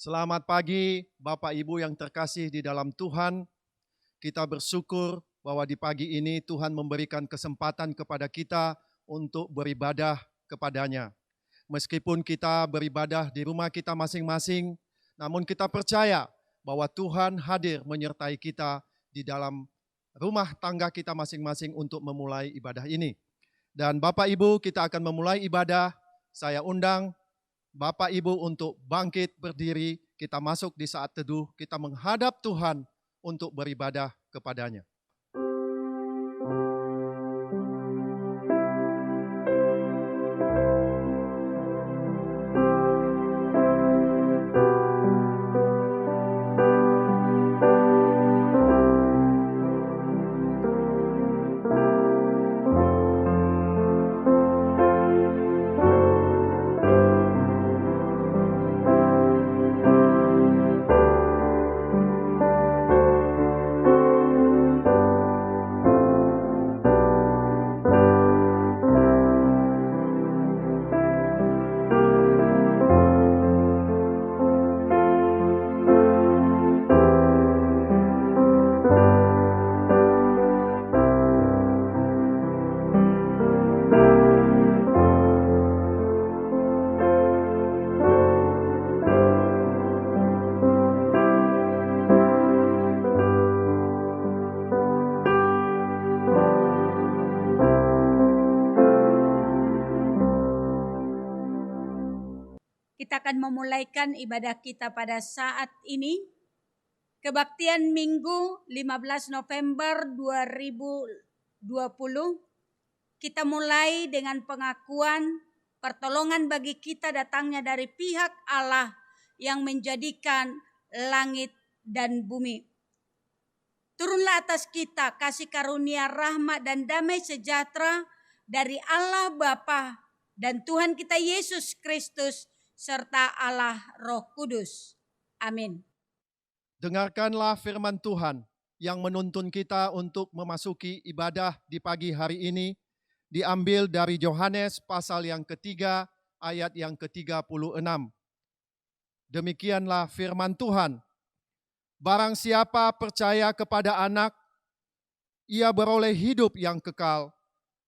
Selamat pagi Bapak Ibu yang terkasih di dalam Tuhan. Kita bersyukur bahwa di pagi ini Tuhan memberikan kesempatan kepada kita untuk beribadah kepada-Nya. Meskipun kita beribadah di rumah kita masing-masing, namun kita percaya bahwa Tuhan hadir menyertai kita di dalam rumah tangga kita masing-masing untuk memulai ibadah ini. Dan Bapak Ibu, kita akan memulai ibadah. Saya undang Bapak Ibu untuk bangkit berdiri, kita masuk di saat teduh, kita menghadap Tuhan untuk beribadah kepada-Nya. Kita akan memulaikan ibadah kita pada saat ini. Kebaktian Minggu 15 November 2020. Kita mulai dengan pengakuan pertolongan bagi kita datangnya dari pihak Allah yang menjadikan langit dan bumi. Turunlah atas kita kasih karunia, rahmat dan damai sejahtera dari Allah Bapa dan Tuhan kita Yesus Kristus serta Allah Roh Kudus. Amin. Dengarkanlah firman Tuhan yang menuntun kita untuk memasuki ibadah di pagi hari ini, diambil dari Yohanes pasal yang ketiga, ayat yang ke-36. Demikianlah firman Tuhan. Barang siapa percaya kepada anak, ia beroleh hidup yang kekal.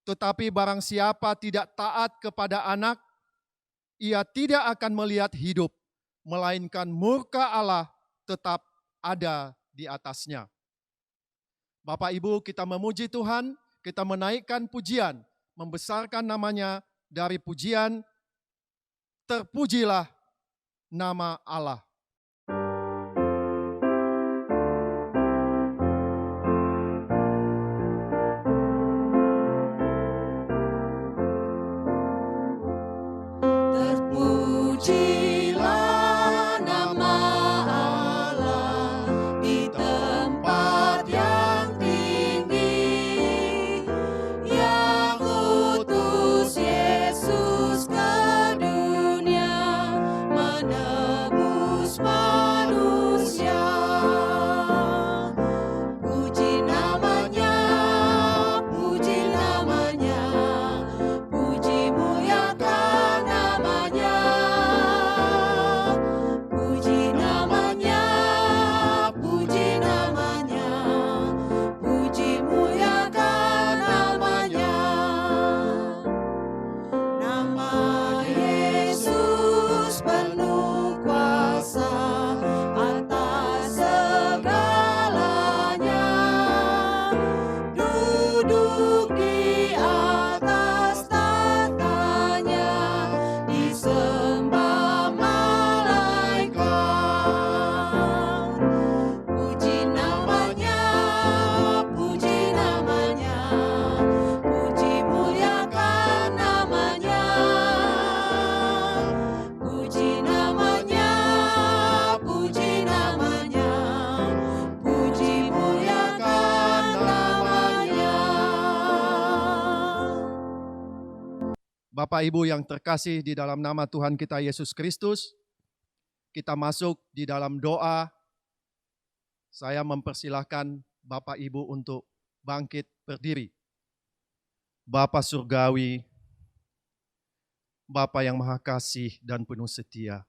Tetapi barang siapa tidak taat kepada anak, ia tidak akan melihat hidup, melainkan murka Allah tetap ada di atasnya. Bapak Ibu, kita memuji Tuhan, kita menaikkan pujian, membesarkan namanya dari pujian, terpujilah nama Allah. Bapak Ibu yang terkasih di dalam nama Tuhan kita Yesus Kristus, kita masuk di dalam doa. Saya mempersilahkan Bapak Ibu untuk bangkit berdiri. Bapa Surgawi, Bapa yang Maha Kasih dan penuh setia,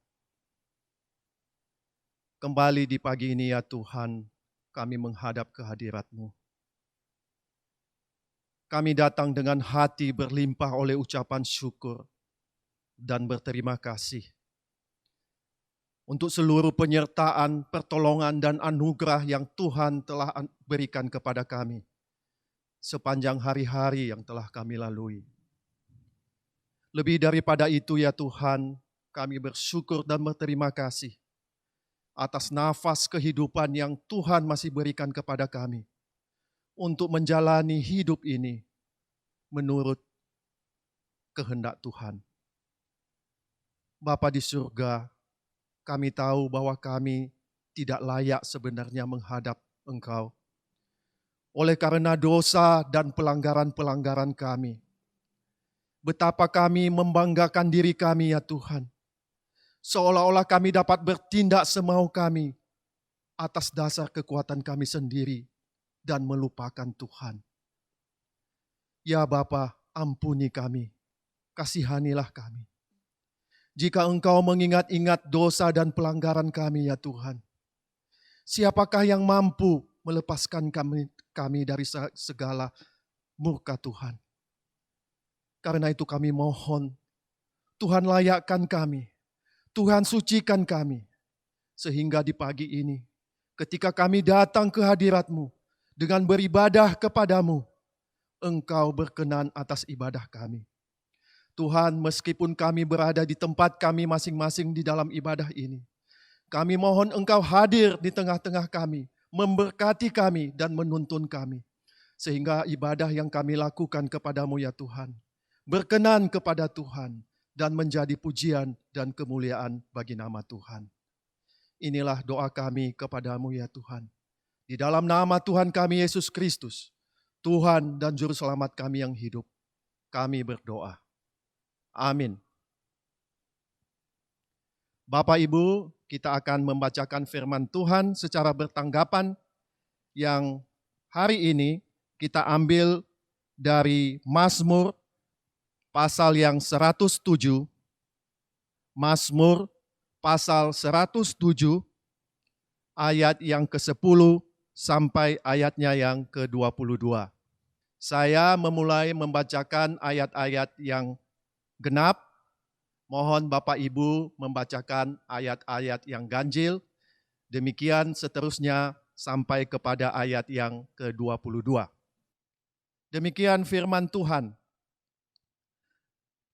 Kembali di pagi ini ya Tuhan, kami menghadap ke hadirat-Mu. Kami datang dengan hati berlimpah oleh ucapan syukur dan berterima kasih untuk seluruh penyertaan, pertolongan, dan anugerah yang Tuhan telah berikan kepada kami sepanjang hari-hari yang telah kami lalui. Lebih daripada itu ya Tuhan, kami bersyukur dan berterima kasih atas nafas kehidupan yang Tuhan masih berikan kepada kami untuk menjalani hidup ini menurut kehendak Tuhan. Bapa di surga, kami tahu bahwa kami tidak layak sebenarnya menghadap Engkau. Oleh karena dosa dan pelanggaran-pelanggaran kami, betapa kami membanggakan diri kami ya Tuhan. Seolah-olah kami dapat bertindak semau kami atas dasar kekuatan kami sendiri dan melupakan Tuhan. Ya Bapa, ampuni kami, kasihanilah kami. Jika Engkau mengingat-ingat dosa dan pelanggaran kami ya Tuhan, siapakah yang mampu melepaskan kami dari segala murka Tuhan? Karena itu kami mohon, Tuhan layakkan kami, Tuhan sucikan kami, sehingga di pagi ini, ketika kami datang ke hadirat-Mu dengan beribadah kepada-Mu, Engkau berkenan atas ibadah kami. Tuhan, meskipun kami berada di tempat kami masing-masing di dalam ibadah ini, kami mohon Engkau hadir di tengah-tengah kami, memberkati kami dan menuntun kami, sehingga ibadah yang kami lakukan kepada-Mu ya Tuhan, berkenan kepada Tuhan, dan menjadi pujian dan kemuliaan bagi nama Tuhan. Inilah doa kami kepada-Mu ya Tuhan. Di dalam nama Tuhan kami Yesus Kristus, Tuhan dan Juru Selamat kami yang hidup, kami berdoa. Amin. Bapak Ibu, kita akan membacakan firman Tuhan secara bertanggapan yang hari ini kita ambil dari Mazmur pasal yang 107, Mazmur pasal 107, ayat yang ke-10 sampai ayatnya yang ke-22. Saya memulai membacakan ayat-ayat yang genap. Mohon Bapak Ibu membacakan ayat-ayat yang ganjil. Demikian seterusnya sampai kepada ayat yang ke-22. Demikian firman Tuhan.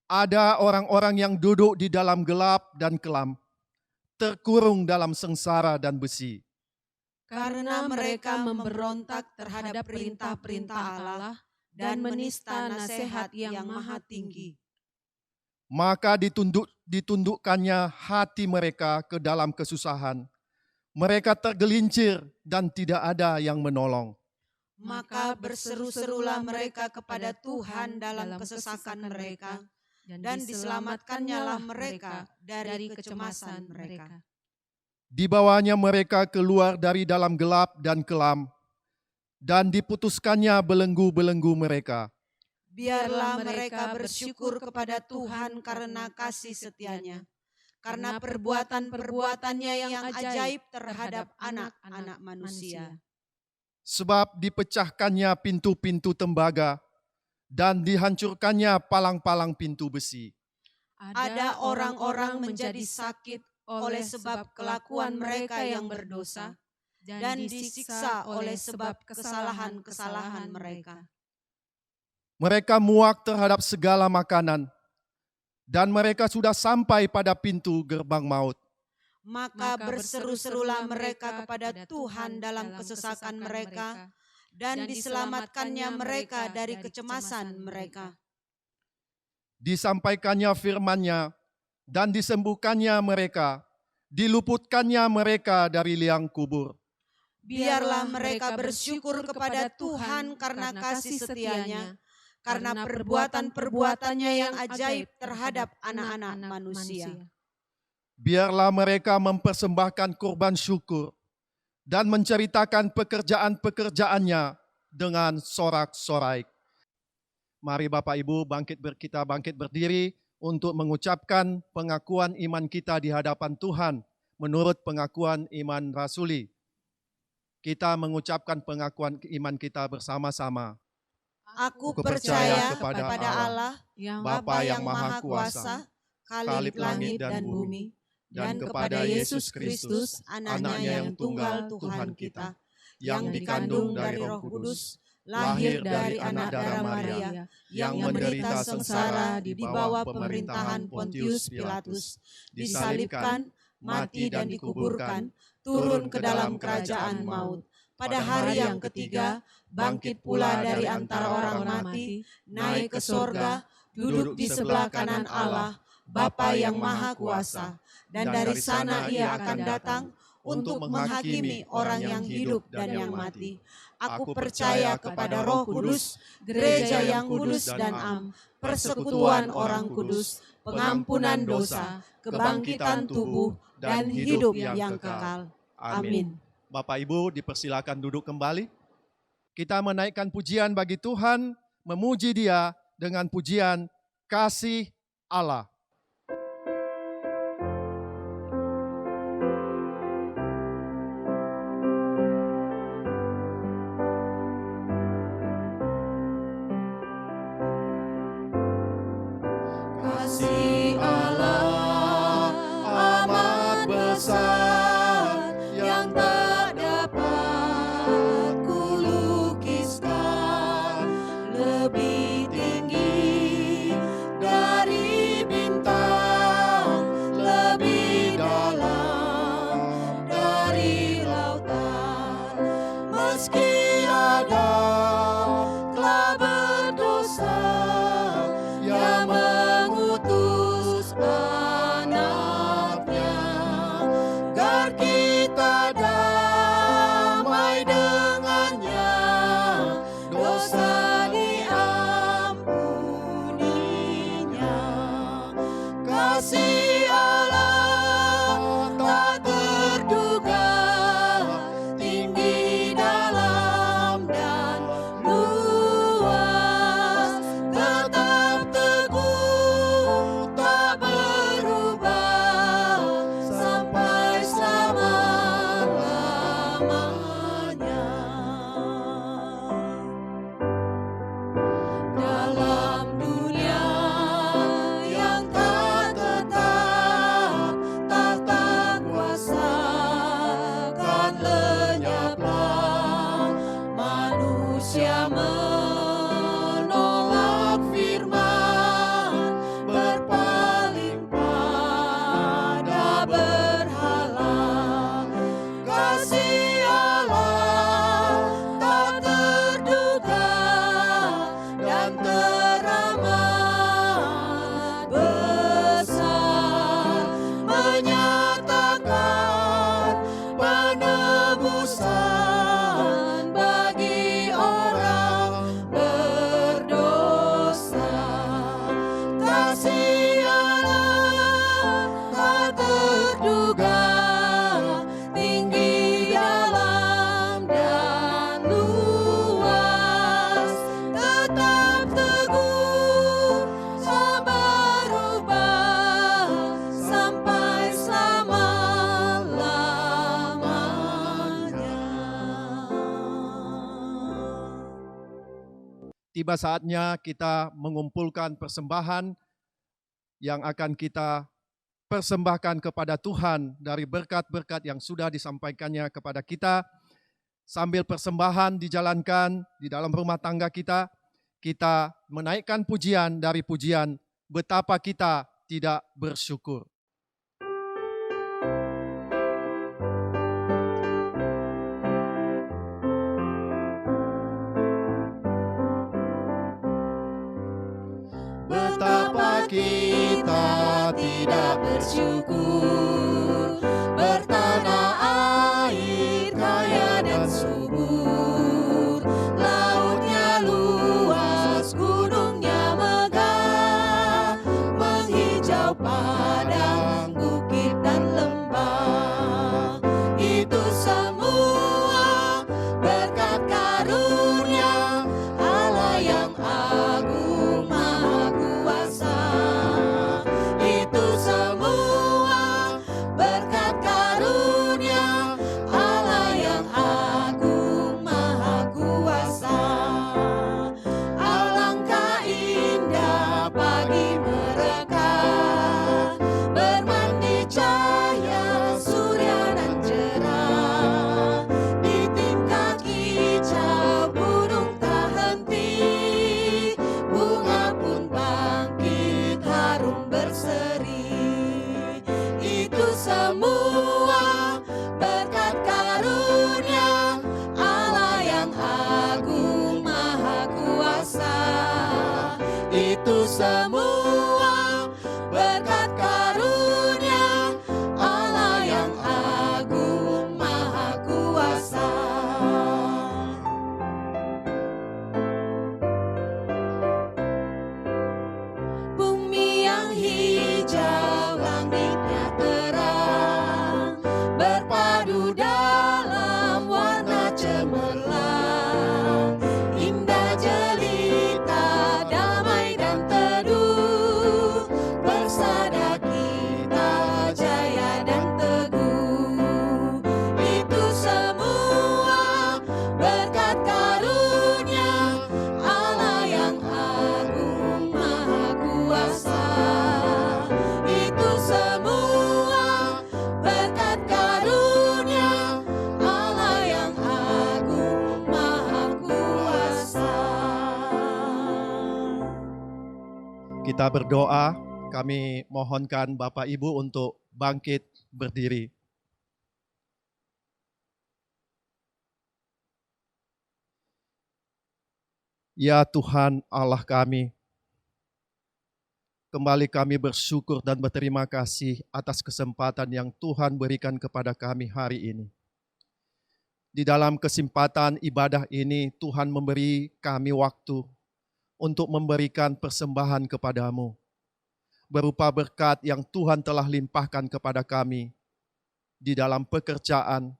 Ada orang-orang yang duduk di dalam gelap dan kelam, terkurung dalam sengsara dan besi. Karena mereka memberontak terhadap perintah-perintah Allah dan menista nasihat yang maha tinggi. Maka ditundukkannya hati mereka ke dalam kesusahan. Mereka tergelincir dan tidak ada yang menolong. Maka berseru-serulah mereka kepada Tuhan dalam kesesakan mereka, dan diselamatkannya lah mereka dari kecemasan mereka. Dibawanya mereka keluar dari dalam gelap dan kelam, dan diputuskannya belenggu-belenggu mereka. Biarlah mereka bersyukur kepada Tuhan karena kasih setianya, karena perbuatan-perbuatannya yang ajaib terhadap anak-anak manusia. Sebab dipecahkannya pintu-pintu tembaga, dan dihancurkannya palang-palang pintu besi. Ada orang-orang menjadi sakit oleh sebab kelakuan mereka yang berdosa, dan disiksa oleh sebab kesalahan-kesalahan mereka. Mereka muak terhadap segala makanan, dan mereka sudah sampai pada pintu gerbang maut. Maka berseru-serulah mereka kepada Tuhan dalam kesesakan mereka, dan diselamatkannya mereka dari kecemasan mereka. Disampaikannya firman-Nya, dan disembuhkannya mereka, diluputkannya mereka dari liang kubur. Biarlah mereka bersyukur kepada Tuhan karena kasih setianya, karena perbuatan-perbuatannya yang ajaib terhadap anak-anak manusia. Biarlah mereka mempersembahkan korban syukur dan menceritakan pekerjaan-pekerjaannya dengan sorak-sorai. Mari Bapak Ibu kita bangkit berdiri untuk mengucapkan pengakuan iman kita di hadapan Tuhan menurut pengakuan iman rasuli. Kita mengucapkan pengakuan iman kita bersama-sama. Aku percaya percaya kepada kepada Allah, Bapa yang Maha Kuasa, Khalik langit dan bumi, dan kepada Yesus Kristus, anaknya yang tunggal Tuhan kita, yang dikandung dari Roh Kudus, lahir dari anak darah Maria, yang menderita sengsara di bawah pemerintahan Pontius Pilatus, disalibkan, mati dan dikuburkan, turun ke dalam kerajaan maut. Pada hari yang ketiga, bangkit pula dari antara orang mati, naik ke sorga, duduk di sebelah kanan Allah, Bapa yang Maha Kuasa. Dan dari sana ia akan datang untuk menghakimi orang yang hidup dan yang mati. Aku percaya kepada Roh Kudus, gereja yang kudus dan am, persekutuan orang kudus, pengampunan dosa, kebangkitan tubuh, dan hidup yang kekal. Amin. Bapak Ibu dipersilakan duduk kembali. Kita menaikkan pujian bagi Tuhan, memuji Dia dengan pujian kasih Allah. Kasih Allah amat besar, yang tak dapat kulukiskan, lebih tinggi dari bintang, lebih dalam dari lautan. Meski Adam telah berdosa, Ia mengutus anaknya, agar kita damai dengannya, dosa diampuninya. Kasih Allah tak terduga, tinggi, dalam, dan luas, tetap teguh, tak berubah, sampai selama-lamanya. Dalam dunia yang tak tetap, tata kuasa kan lenyaplah. Manusia menolak firman, berpaling pada berhala. Kasih Allah tak terduga dan teramat besar, menyatakan penebusan bagi orang berdosa. Kasih Allah tak terduga, tinggi, dalam, dan luas, tetap teguh, tak berubah, sampai selama-lamanya. Tiba saatnya kita mengumpulkan persembahan yang akan kita persembahkan kepada Tuhan dari berkat-berkat yang sudah disampaikannya kepada kita. Sambil persembahan dijalankan di dalam rumah tangga kita, kita menaikkan pujian dari pujian betapa kita tidak bersyukur. Betapa kita tidak bersyukur, bertanah air kaya dan subur, lautnya luas, gunungnya megah, menghijau padang, bukit dan lembah. Itu semua berkat karunia Allah yang agung Maha Kuasa. Itu semua Kita berdoa, kami mohonkan Bapak Ibu untuk bangkit berdiri. Ya Tuhan Allah kami, kembali kami bersyukur dan berterima kasih atas kesempatan yang Tuhan berikan kepada kami hari ini. Di dalam kesempatan ibadah ini, Tuhan memberi kami waktu untuk memberikan persembahan kepadamu, berupa berkat yang Tuhan telah limpahkan kepada kami di dalam pekerjaan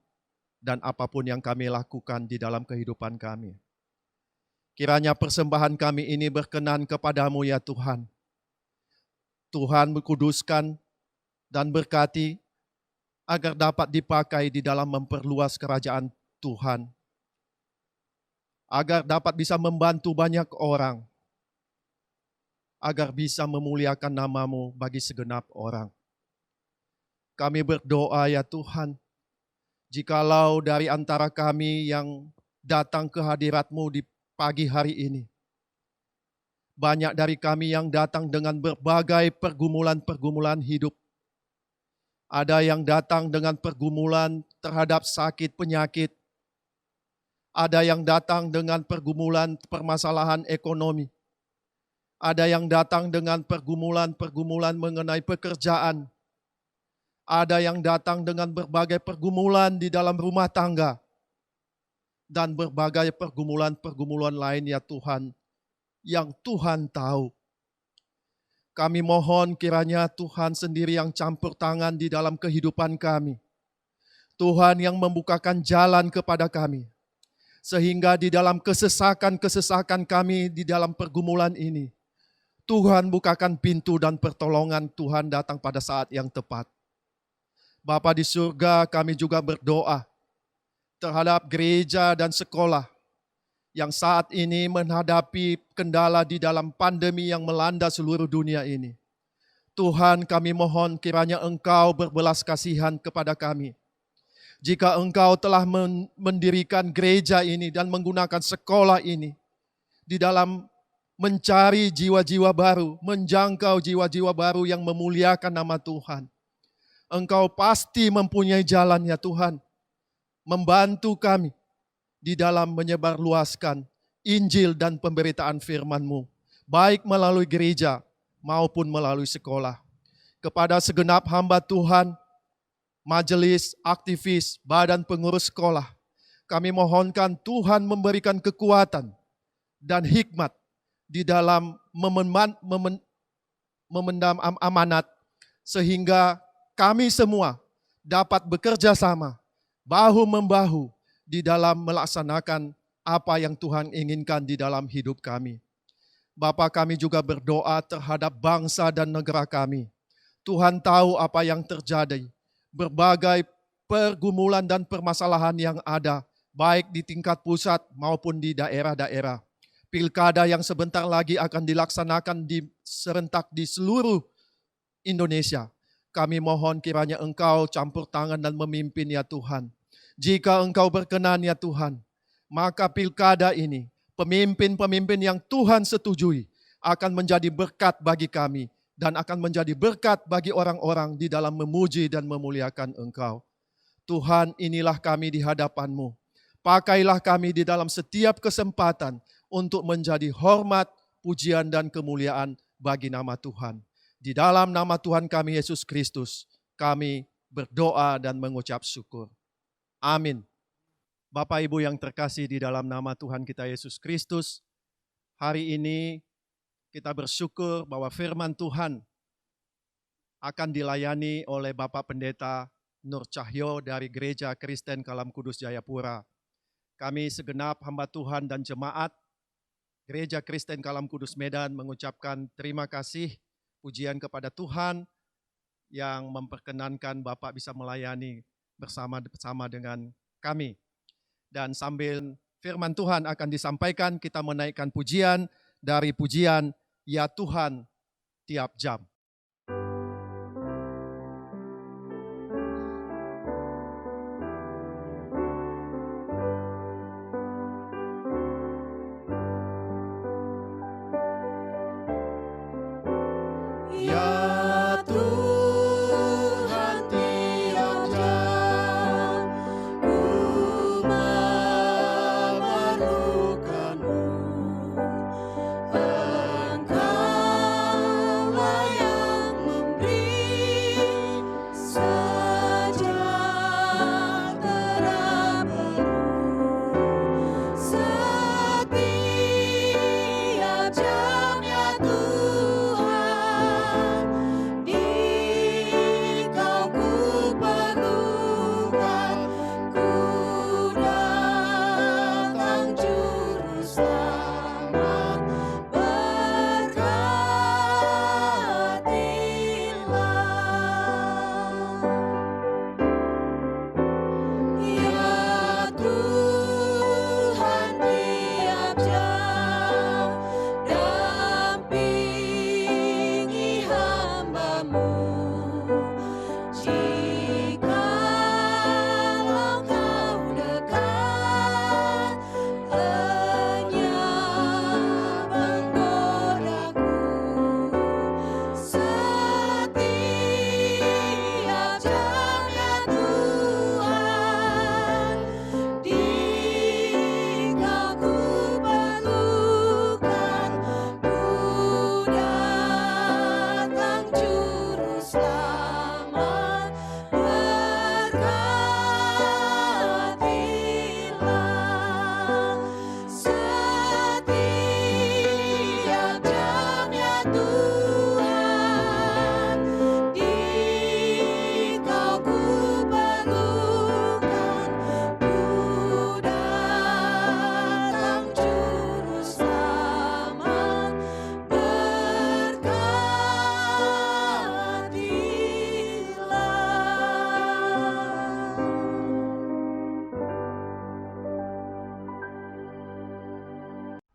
dan apapun yang kami lakukan di dalam kehidupan kami. Kiranya persembahan kami ini berkenan kepadamu ya Tuhan. Tuhan mengkuduskan dan berkati agar dapat dipakai di dalam memperluas kerajaan Tuhan, agar dapat bisa membantu banyak orang, agar bisa memuliakan namamu bagi segenap orang. Kami berdoa ya Tuhan, jikalau dari antara kami yang datang ke hadirat-Mu di pagi hari ini, banyak dari kami yang datang dengan berbagai pergumulan-pergumulan hidup. Ada yang datang dengan pergumulan terhadap sakit penyakit. Ada yang datang dengan pergumulan permasalahan ekonomi. Ada yang datang dengan pergumulan-pergumulan mengenai pekerjaan. Ada yang datang dengan berbagai pergumulan di dalam rumah tangga. Dan berbagai pergumulan-pergumulan lain ya Tuhan, yang Tuhan tahu. Kami mohon kiranya Tuhan sendiri yang campur tangan di dalam kehidupan kami. Tuhan yang membukakan jalan kepada kami. Sehingga di dalam kesesakan-kesesakan kami di dalam pergumulan ini, Tuhan bukakan pintu dan pertolongan Tuhan datang pada saat yang tepat. Bapa di surga, kami juga berdoa terhadap gereja dan sekolah yang saat ini menghadapi kendala di dalam pandemi yang melanda seluruh dunia ini. Tuhan, kami mohon kiranya Engkau berbelas kasihan kepada kami. Jika Engkau telah mendirikan gereja ini dan menggunakan sekolah ini di dalam mencari jiwa-jiwa baru, menjangkau jiwa-jiwa baru yang memuliakan nama Tuhan, Engkau pasti mempunyai jalan ya Tuhan, membantu kami di dalam menyebarluaskan Injil dan pemberitaan firman-Mu, baik melalui gereja maupun melalui sekolah. Kepada segenap hamba Tuhan, majelis, aktivis, badan pengurus sekolah, kami mohonkan Tuhan memberikan kekuatan dan hikmat di dalam memendam amanat, sehingga kami semua dapat bekerja sama, bahu-membahu di dalam melaksanakan apa yang Tuhan inginkan di dalam hidup kami. Bapa, kami juga berdoa terhadap bangsa dan negara kami. Tuhan tahu apa yang terjadi, berbagai pergumulan dan permasalahan yang ada, baik di tingkat pusat maupun di daerah-daerah. Pilkada yang sebentar lagi akan dilaksanakan serentak di seluruh Indonesia. Kami mohon kiranya Engkau campur tangan dan memimpin ya Tuhan. Jika Engkau berkenan ya Tuhan, maka pilkada ini, pemimpin-pemimpin yang Tuhan setujui akan menjadi berkat bagi kami dan akan menjadi berkat bagi orang-orang di dalam memuji dan memuliakan Engkau. Tuhan, inilah kami di hadapan-Mu. Pakailah kami di dalam setiap kesempatan untuk menjadi hormat, pujian, dan kemuliaan bagi nama Tuhan. Di dalam nama Tuhan kami Yesus Kristus, kami berdoa dan mengucap syukur. Amin. Bapak Ibu yang terkasih di dalam nama Tuhan kita Yesus Kristus, hari ini kita bersyukur bahwa firman Tuhan akan dilayani oleh Bapak Pendeta Nur Cahyo dari Gereja Kristen Kalam Kudus Jayapura. Kami segenap hamba Tuhan dan jemaat Gereja Kristen Kalam Kudus Medan mengucapkan terima kasih, pujian kepada Tuhan yang memperkenankan Bapak bisa melayani bersama dengan kami. Dan sambil firman Tuhan akan disampaikan, kita menaikkan pujian dari pujian Ya Tuhan Tiap Jam.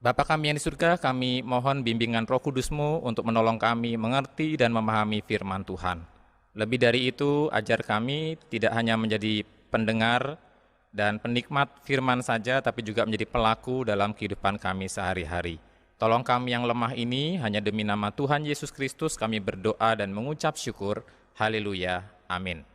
Bapa kami yang di surga, kami mohon bimbingan Roh Kudus-Mu untuk menolong kami mengerti dan memahami firman Tuhan. Lebih dari itu, ajar kami tidak hanya menjadi pendengar dan penikmat firman saja, tapi juga menjadi pelaku dalam kehidupan kami sehari-hari. Tolong kami yang lemah ini, hanya demi nama Tuhan Yesus Kristus kami berdoa dan mengucap syukur. Haleluya. Amin.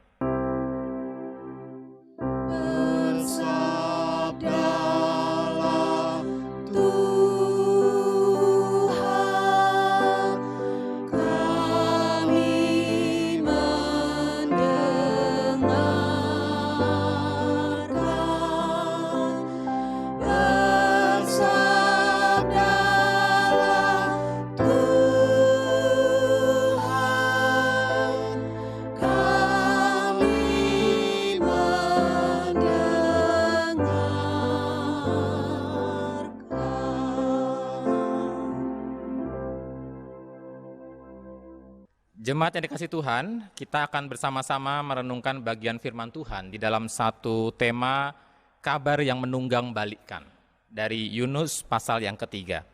Jemaat yang dikasihi Tuhan, kita akan bersama-sama merenungkan bagian firman Tuhan di dalam satu tema kabar yang menunggang balikkan dari Yunus pasal yang ketiga.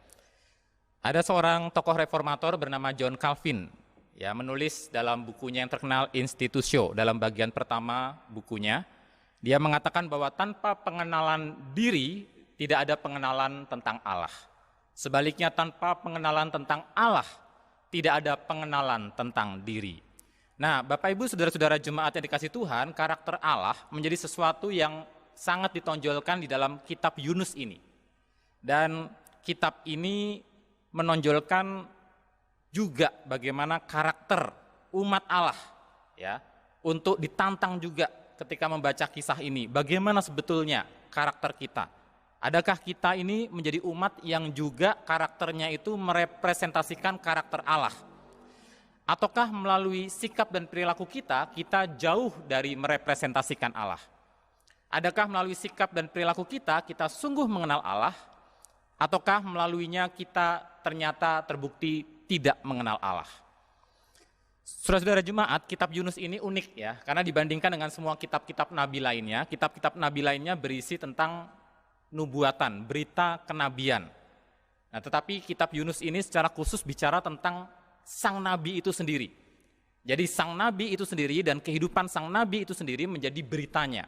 Ada seorang tokoh reformator bernama John Calvin, ya, menulis dalam bukunya yang terkenal Institutio, dalam bagian pertama bukunya, dia mengatakan bahwa tanpa pengenalan diri tidak ada pengenalan tentang Allah. Sebaliknya tanpa pengenalan tentang Allah tidak ada pengenalan tentang diri. Nah, Bapak Ibu, saudara-saudara jemaat yang dikasihi Tuhan, karakter Allah menjadi sesuatu yang sangat ditonjolkan di dalam kitab Yunus ini. Dan kitab ini menonjolkan juga bagaimana karakter umat Allah, ya, untuk ditantang juga ketika membaca kisah ini. Bagaimana sebetulnya karakter kita? Adakah kita ini menjadi umat yang juga karakternya itu merepresentasikan karakter Allah? Ataukah melalui sikap dan perilaku kita jauh dari merepresentasikan Allah? Adakah melalui sikap dan perilaku kita sungguh mengenal Allah? Ataukah melaluinya kita ternyata terbukti tidak mengenal Allah? Saudara-saudara jemaat, kitab Yunus ini unik ya, karena dibandingkan dengan semua kitab-kitab nabi lainnya, kitab-kitab nabi lainnya berisi tentang nubuatan, berita kenabian. Nah, tetapi kitab Yunus ini secara khusus bicara tentang sang nabi itu sendiri. Jadi sang nabi itu sendiri dan kehidupan sang nabi itu sendiri menjadi beritanya.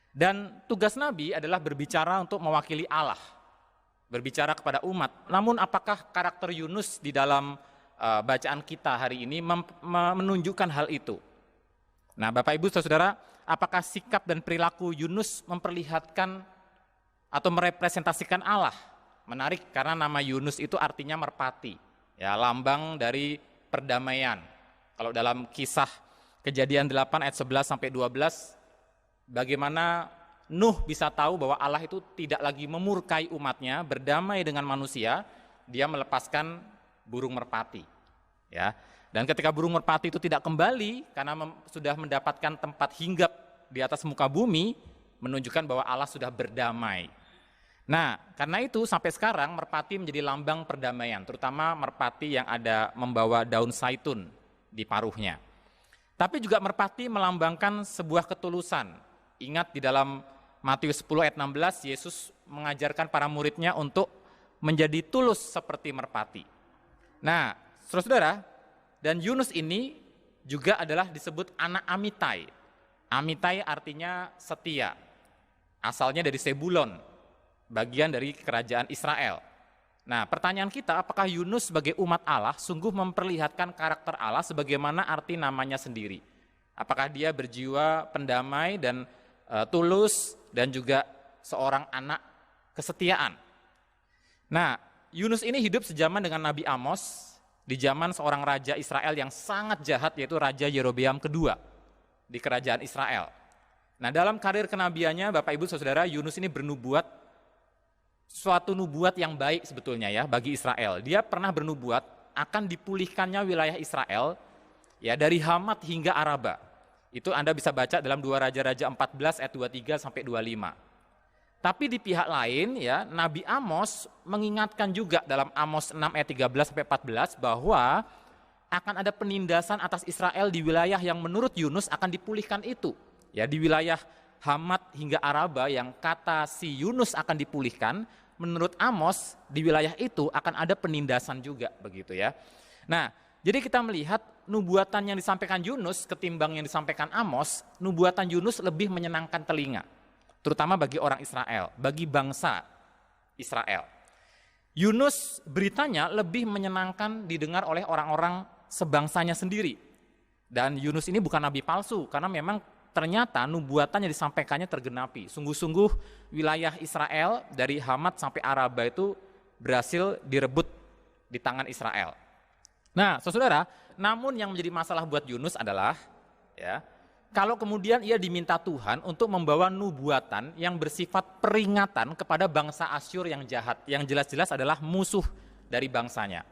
Dan tugas nabi adalah berbicara untuk mewakili Allah, berbicara kepada umat. Namun apakah karakter Yunus di dalam bacaan kita hari ini menunjukkan hal itu? Nah, Bapak Ibu Saudara, apakah sikap dan perilaku Yunus memperlihatkan atau merepresentasikan Allah? Menarik karena nama Yunus itu artinya merpati, ya, lambang dari perdamaian. Kalau dalam kisah Kejadian 8 ayat 11 sampai 12, bagaimana Nuh bisa tahu bahwa Allah itu tidak lagi memurkai umatnya, berdamai dengan manusia, dia melepaskan burung merpati, ya. Dan ketika burung merpati itu tidak kembali karena sudah mendapatkan tempat hinggap di atas muka bumi, menunjukkan bahwa Allah sudah berdamai. Nah, karena itu sampai sekarang merpati menjadi lambang perdamaian, terutama merpati yang ada membawa daun zaitun di paruhnya. Tapi juga merpati melambangkan sebuah ketulusan. Ingat di dalam Matius 10 ayat 16, Yesus mengajarkan para muridnya untuk menjadi tulus seperti merpati. Nah, saudara-saudara, dan Yunus ini juga adalah disebut anak Amitai. Amitai artinya setia, asalnya dari Sebulon, bagian dari kerajaan Israel. Nah, pertanyaan kita, apakah Yunus sebagai umat Allah sungguh memperlihatkan karakter Allah sebagaimana arti namanya sendiri? Apakah dia berjiwa pendamai dan tulus dan juga seorang anak kesetiaan? Nah, Yunus ini hidup sejaman dengan Nabi Amos di zaman seorang raja Israel yang sangat jahat, yaitu Raja Yerobeam kedua di kerajaan Israel. Nah, dalam karir kenabiannya, Bapak Ibu Saudara, Yunus ini bernubuat suatu nubuat yang baik sebetulnya ya bagi Israel. Dia pernah bernubuat akan dipulihkannya wilayah Israel ya dari Hamat hingga Araba. Itu Anda bisa baca dalam 2 Raja-Raja 14 ayat 23 sampai 25. Tapi di pihak lain ya, Nabi Amos mengingatkan juga dalam Amos 6 ayat 13 sampai 14 bahwa akan ada penindasan atas Israel di wilayah yang menurut Yunus akan dipulihkan itu. Ya, di wilayah Hamat hingga Araba yang kata si Yunus akan dipulihkan, menurut Amos di wilayah itu akan ada penindasan juga begitu ya. Nah, jadi kita melihat nubuatan yang disampaikan Yunus ketimbang yang disampaikan Amos, nubuatan Yunus lebih menyenangkan telinga, terutama bagi orang Israel, bagi bangsa Israel. Yunus beritanya lebih menyenangkan didengar oleh orang-orang sebangsanya sendiri. Dan Yunus ini bukan nabi palsu, karena memang ternyata nubuatan yang disampaikannya tergenapi. Sungguh-sungguh wilayah Israel dari Hamat sampai Araba itu berhasil direbut di tangan Israel. Nah, saudara, namun yang menjadi masalah buat Yunus adalah ya, kalau kemudian ia diminta Tuhan untuk membawa nubuatan yang bersifat peringatan kepada bangsa Asyur yang jahat, yang jelas-jelas adalah musuh dari bangsanya.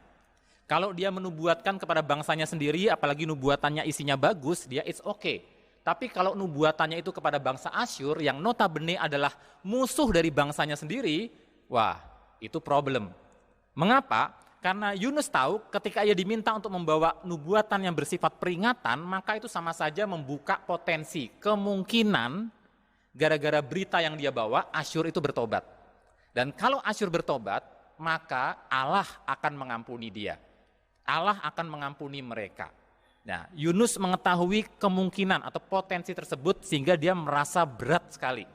Kalau dia menubuatkan kepada bangsanya sendiri, apalagi nubuatannya isinya bagus, dia it's okay. Tapi kalau nubuatannya itu kepada bangsa Asyur yang notabene adalah musuh dari bangsanya sendiri, wah, itu problem. Mengapa? Karena Yunus tahu ketika ia diminta untuk membawa nubuatan yang bersifat peringatan, maka itu sama saja membuka potensi, kemungkinan gara-gara berita yang dia bawa, Asyur itu bertobat. Dan kalau Asyur bertobat, maka Allah akan mengampuni dia. Allah akan mengampuni mereka. Nah, Yunus mengetahui kemungkinan atau potensi tersebut sehingga dia merasa berat sekali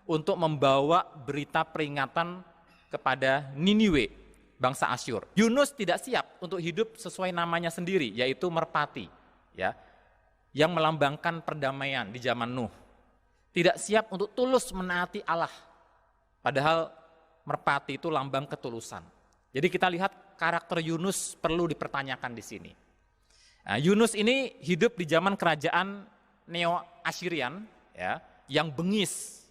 untuk membawa berita peringatan kepada Niniwe, bangsa Asyur. Yunus tidak siap untuk hidup sesuai namanya sendiri, yaitu merpati, ya, yang melambangkan perdamaian di zaman Nuh. Tidak siap untuk tulus menaati Allah, padahal merpati itu lambang ketulusan. Jadi kita lihat karakter Yunus perlu dipertanyakan di sini. Nah, Yunus ini hidup di zaman kerajaan Neo-Asyrian, ya, yang bengis.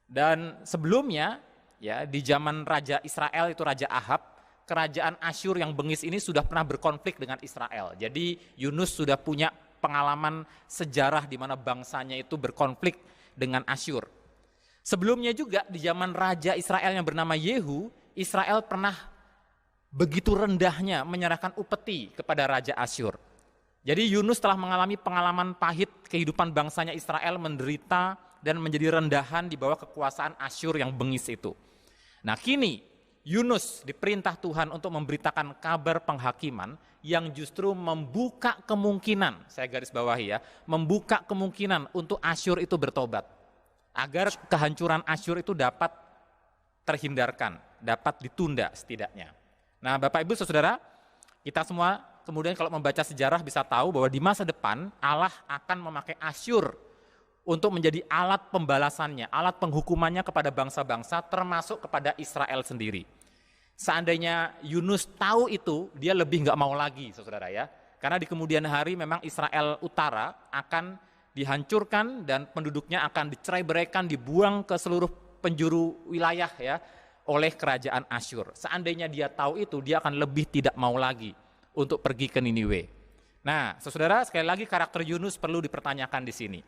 Dan sebelumnya, ya, di zaman Raja Israel itu Raja Ahab, kerajaan Asyur yang bengis ini sudah pernah berkonflik dengan Israel. Jadi Yunus sudah punya pengalaman sejarah di mana bangsanya itu berkonflik dengan Asyur. Sebelumnya juga di zaman Raja Israel yang bernama Yehu, Israel pernah begitu rendahnya menyerahkan upeti kepada Raja Asyur. Jadi Yunus telah mengalami pengalaman pahit kehidupan bangsanya Israel menderita dan menjadi rendahan di bawah kekuasaan Asyur yang bengis itu. Nah, kini Yunus diperintah Tuhan untuk memberitakan kabar penghakiman yang justru membuka kemungkinan, saya garis bawahi ya, membuka kemungkinan untuk Asyur itu bertobat. Agar kehancuran Asyur itu dapat terhindarkan, dapat ditunda setidaknya. Nah, Bapak Ibu Saudara, kita semua kemudian kalau membaca sejarah bisa tahu bahwa di masa depan Allah akan memakai Asyur untuk menjadi alat pembalasannya, alat penghukumannya kepada bangsa-bangsa termasuk kepada Israel sendiri. Seandainya Yunus tahu itu, dia lebih nggak mau lagi, saudara ya. Karena di kemudian hari memang Israel Utara akan dihancurkan dan penduduknya akan dicerai-beraikan, dibuang ke seluruh penjuru wilayah ya oleh kerajaan Asyur. Seandainya dia tahu itu, dia akan lebih tidak mau lagi untuk pergi ke Niniwe. Nah, saudara, sekali lagi karakter Yunus perlu dipertanyakan di sini.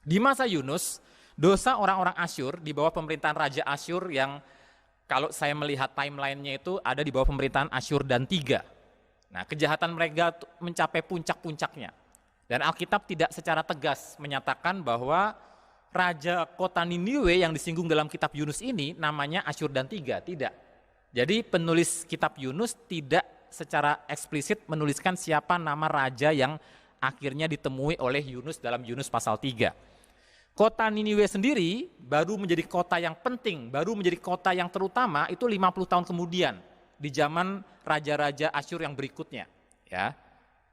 Di masa Yunus, dosa orang-orang Asyur di bawah pemerintahan Raja Asyur yang kalau saya melihat timeline-nya itu ada di bawah pemerintahan Asyur dan 3. Nah, kejahatan mereka mencapai puncak-puncaknya. Dan Alkitab tidak secara tegas menyatakan bahwa Raja kota Niniwe yang disinggung dalam kitab Yunus ini namanya Asyur dan 3, tidak. Jadi penulis kitab Yunus tidak secara eksplisit menuliskan siapa nama raja yang akhirnya ditemui oleh Yunus dalam Yunus pasal 3. Kota Niniwe sendiri baru menjadi kota yang penting, baru menjadi kota yang terutama itu 50 tahun kemudian di zaman raja-raja Asyur yang berikutnya, ya.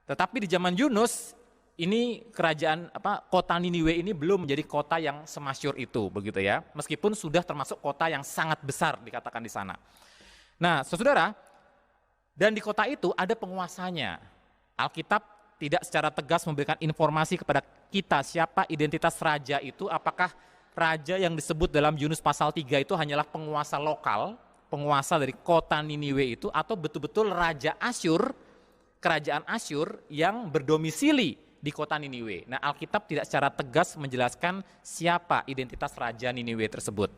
Tetapi di zaman Yunus ini kerajaan kota Niniwe ini belum menjadi kota yang semasyur itu, begitu ya. Meskipun sudah termasuk kota yang sangat besar dikatakan di sana. Nah, saudara, dan di kota itu ada penguasanya. Alkitab tidak secara tegas memberikan informasi kepada kita siapa identitas raja itu, apakah raja yang disebut dalam Yunus pasal 3 itu hanyalah penguasa lokal, penguasa dari kota Niniwe itu, atau betul-betul raja Asyur, kerajaan Asyur yang berdomisili di kota Niniwe. Nah, Alkitab tidak secara tegas menjelaskan siapa identitas raja Niniwe tersebut.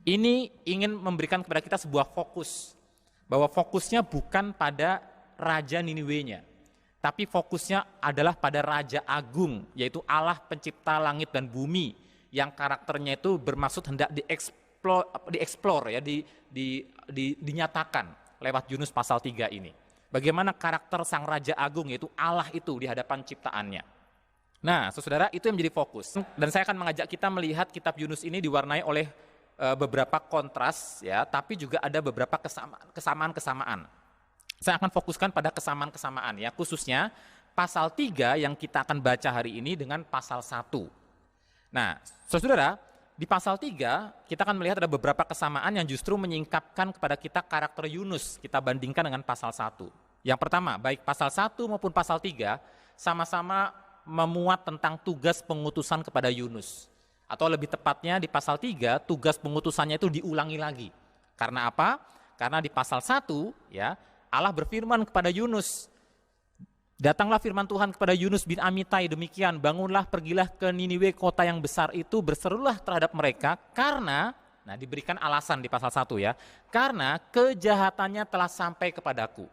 Ini ingin memberikan kepada kita sebuah fokus, bahwa fokusnya bukan pada raja Niniwe-nya, tapi fokusnya adalah pada Raja Agung, yaitu Allah pencipta langit dan bumi, yang karakternya itu bermaksud hendak dieksplor ya, dinyatakan lewat Yunus pasal 3 ini. Bagaimana karakter Sang Raja Agung, yaitu Allah itu di hadapan ciptaannya. Nah, saudara, itu yang menjadi fokus. Dan saya akan mengajak kita melihat kitab Yunus ini diwarnai oleh beberapa kontras ya, tapi juga ada beberapa kesamaan-kesamaan. Saya akan fokuskan pada kesamaan-kesamaan ya, khususnya pasal 3 yang kita akan baca hari ini dengan pasal 1. Nah, saudara, di pasal 3 kita akan melihat ada beberapa kesamaan yang justru menyingkapkan kepada kita karakter Yunus, kita bandingkan dengan pasal 1. Yang pertama, baik pasal 1 maupun pasal 3 sama-sama memuat tentang tugas pengutusan kepada Yunus. Atau lebih tepatnya di pasal 3 tugas pengutusannya itu diulangi lagi. Karena apa? Karena di pasal 1 ya, Allah berfirman kepada Yunus, datanglah firman Tuhan kepada Yunus bin Amitai demikian, bangunlah, pergilah ke Niniwe, kota yang besar itu, berserulah terhadap mereka karena, nah diberikan alasan di pasal 1 ya, karena kejahatannya telah sampai kepadaku.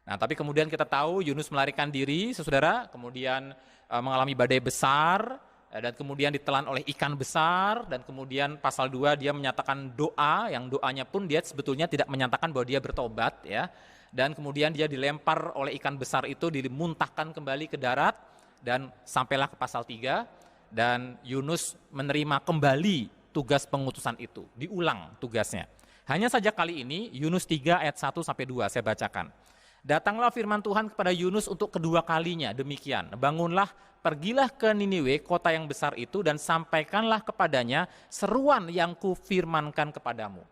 Nah tapi kemudian kita tahu Yunus melarikan diri, saudara, kemudian mengalami badai besar, dan kemudian ditelan oleh ikan besar, dan kemudian pasal 2 dia menyatakan doa, yang doanya pun dia sebetulnya tidak menyatakan bahwa dia bertobat ya. Dan kemudian dia dilempar oleh ikan besar itu, dimuntahkan kembali ke darat, dan sampailah ke pasal 3, dan Yunus menerima kembali tugas pengutusan itu, diulang tugasnya. Hanya saja kali ini Yunus 3 ayat 1-2 saya bacakan. Datanglah firman Tuhan kepada Yunus untuk kedua kalinya, demikian, bangunlah, pergilah ke Niniwe, kota yang besar itu, dan sampaikanlah kepadanya seruan yang kufirmankan kepadamu.